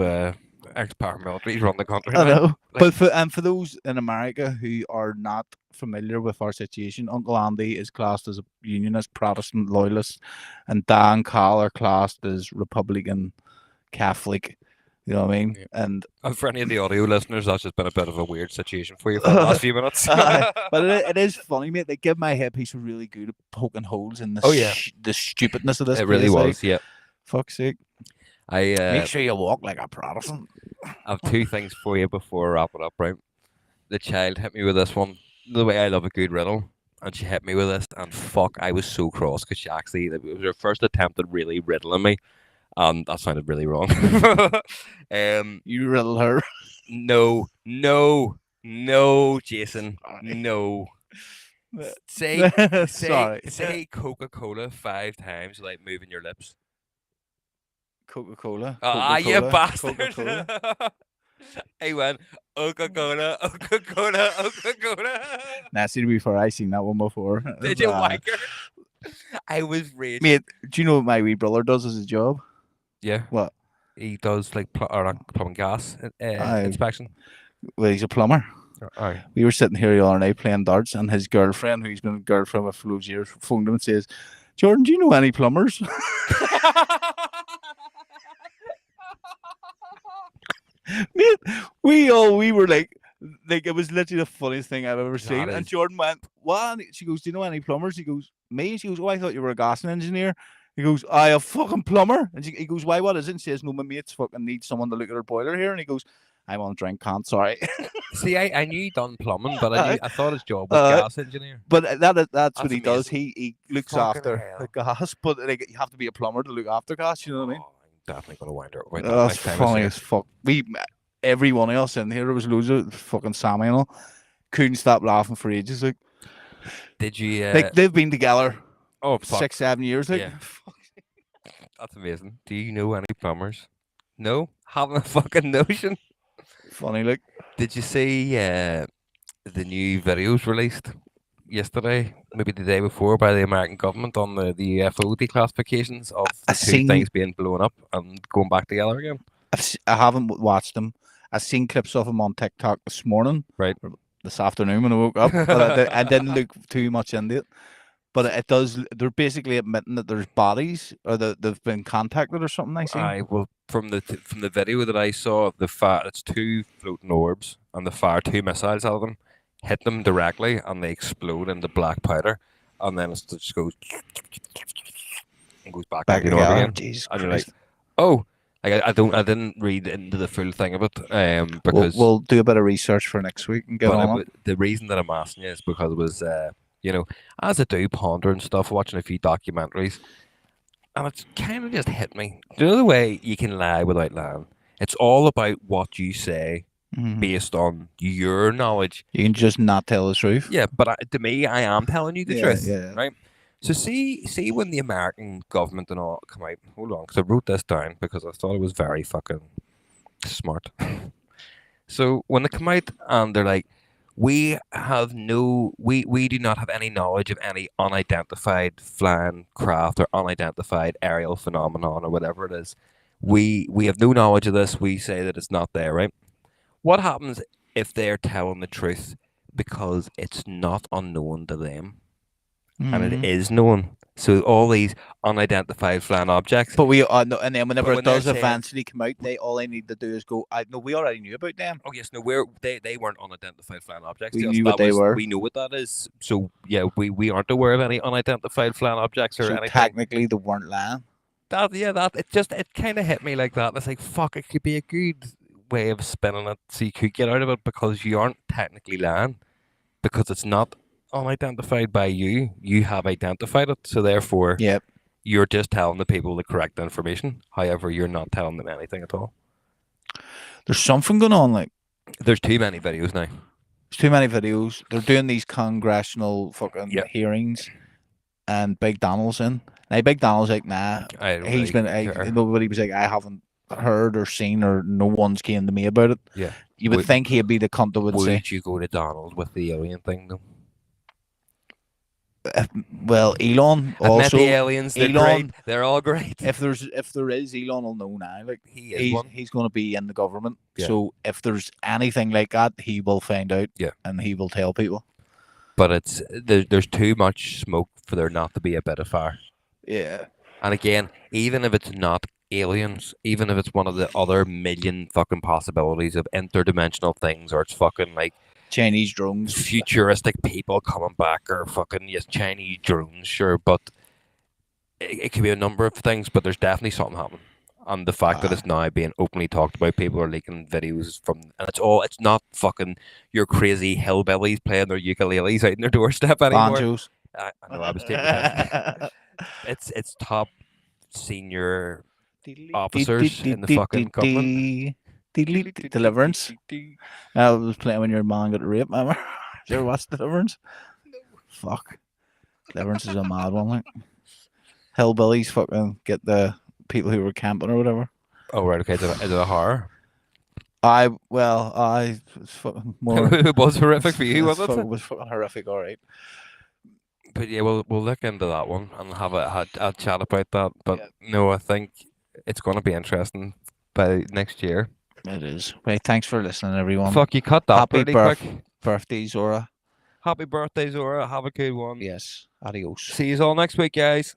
B: ex-paramilitaries run the country.
A: I
B: Now.
A: know. But for those in America who are not familiar with our situation, Uncle Andy is classed as a unionist, Protestant loyalist, and Dan Carl are classed as Republican, Catholic. You know what I mean?
B: Yeah.
A: And
B: for any of the audio listeners, that's just been a bit of a weird situation for you for the last few minutes.
A: but it is funny, mate. They give my headpiece really good at poking holes in the
B: Oh, yeah.
A: the stupidness of this.
B: It really
A: place, like.
B: was. Yeah.
A: Fuck's sake.
B: I
A: Make sure you walk like a Protestant.
B: I have two things for you before I wrap it up. Right, the child hit me with this one. The way I love a good riddle, and she hit me with this, and fuck, I was so cross because she actually it was her first attempt at really riddling me, and that sounded really wrong.
A: You riddle her.
B: No, Jason, no. Say
A: Sorry.
B: say Coca-Cola 5 times without moving your lips.
A: Coca-Cola.
B: You bastard.
A: Coca-Cola.
B: I went, Coca-Cola, Coca-Cola, Coca-Cola.
A: Nah, see, to be fair, I seen that one before.
B: Did you wanker? I was raging.
A: Mate, do you know what my wee brother does as a job?
B: Yeah.
A: What?
B: He does like plumbing gas inspection.
A: Well, he's a plumber.
B: Aye.
A: We were sitting here the other night playing darts, and his girlfriend, who's been a girlfriend with for those years, phoned him and says, "Jordan, do you know any plumbers?" Mate, we were like it was literally the funniest thing I've ever seen. And Jordan went, "What?" She goes, "Do you know any plumbers?" He goes, "Me." She goes, "Oh, I thought you were a gas engineer." He goes, "I a fucking plumber." And he goes, "Why? What is it?" And she says, "No, my mates fucking need someone to look at her boiler here." And he goes, "I'm on drink, can't. Sorry."
B: See, I knew he done plumbing, but I thought his job was gas engineer.
A: But that's what he
B: amazing.
A: does. He looks
B: Fucking
A: after
B: hell.
A: the gas, but like you have to be a plumber to look after gas. You know what I mean?
B: I'm definitely gonna wind her up.
A: That's funny as fuck. Every one of us in here, there was loads of fucking Sammy and all. Couldn't stop laughing for ages. Like,
B: did you?
A: Like they've been together.
B: Oh, fuck.
A: 6-7 years. Like,
B: yeah. That's amazing. Do you know any plumbers? No, haven't a fucking notion.
A: Funny, like.
B: Did you see the new videos released yesterday, maybe the day before, by the American government on the UFO declassifications of the two things being blown up and going back together again?
A: I haven't watched them. I've seen clips of them on TikTok this morning.
B: Right.
A: This afternoon when I woke up. But I didn't look too much into it. But it does. They're basically admitting that there's bodies, or that they've been contacted, or something. I see.
B: Well, from the video that I saw, it's two floating orbs, and they fire two missiles at them, hit them directly, and they explode into black powder, and then it just goes and goes back into the orb again.
A: Jesus
B: and you're
A: Christ.
B: like, oh. Like I didn't read into the full thing of it, because
A: we'll do a bit of research for next week and get on it.
B: The reason that I'm asking you is because it was, as I do ponder and stuff, watching a few documentaries, and it's kind of just hit me. Do you know the way you can lie without lying? It's all about what you say based on your knowledge.
A: You can just not tell the truth.
B: Yeah, but to me, I am telling you the truth, right? So see when the American government and all come out. Hold on, because I wrote this down because I thought it was very fucking smart. So when they come out and they're like, we do not have any knowledge of any unidentified flying craft or unidentified aerial phenomenon or whatever it is. We have no knowledge of this. We say that it's not there, right? What happens if they're telling the truth because it's not unknown to them? And it is known. So all these unidentified flying objects.
A: But and then whenever it does eventually come out, all they need to do is go, "I know we already knew about them."
B: Oh yes, no, they weren't unidentified flying objects.
A: We knew what they were.
B: We know what that is. So yeah, we aren't aware of any unidentified flying objects or anything.
A: Technically, they weren't lying.
B: It kind of hit me like that. It's like, fuck, it could be a good way of spinning it so you could get out of it because you aren't technically lying because it's not unidentified by you. You have identified it, so therefore you're just telling the people the correct information. However, you're not telling them anything at all.
A: There's something going on. Like,
B: there's too many videos now.
A: There's too many videos. They're doing these congressional fucking hearings, and Big Donald's in. Now Big Donald's like, nah. He's been. Nobody was like, I haven't heard or seen, or no one's came to me about it.
B: Yeah.
A: You would think he'd be the cunt that would say.
B: Would you go to Donald with the alien thing though?
A: Well, Elon also.
B: Met the aliens. They're great. They're all great.
A: If there is, Elon will know now. Like he's going to be in the government.
B: Yeah.
A: So if there's anything like that, he will find out.
B: Yeah.
A: And he will tell people.
B: But there's too much smoke for there not to be a bit of fire.
A: Yeah.
B: And again, even if it's not aliens, even if it's one of the other million fucking possibilities of interdimensional things, or it's fucking like
A: Chinese drones,
B: futuristic people coming back, or fucking Chinese drones, sure, but it could be a number of things. But there's definitely something happening, and the fact that it's now being openly talked about, people are leaking videos from, and it's not fucking your crazy hillbillies playing their ukuleles out in their doorstep anymore.
A: Banjos.
B: I know I was taking that. It's top senior officers in the fucking government.
A: Deliverance. I was playing when your man got raped. Remember? You ever watched Deliverance?
B: No.
A: Fuck. Deliverance is a mad one. Like, hillbillies fucking get the people who were camping or whatever.
B: Oh right, okay. Is it a horror?
A: It's fucking more.
B: It was horrific for you, was it?
A: It was fucking horrific. All right.
B: But yeah, we'll look into that one and have a chat about that. But no, I think it's going to be interesting by next year.
A: It is. Right, thanks for listening, everyone.
B: Fuck, you cut that
A: Happy
B: pretty quick.
A: birthday, Zora.
B: Happy birthday, Zora. Have a good one.
A: Yes. Adios.
B: See you all next week, guys.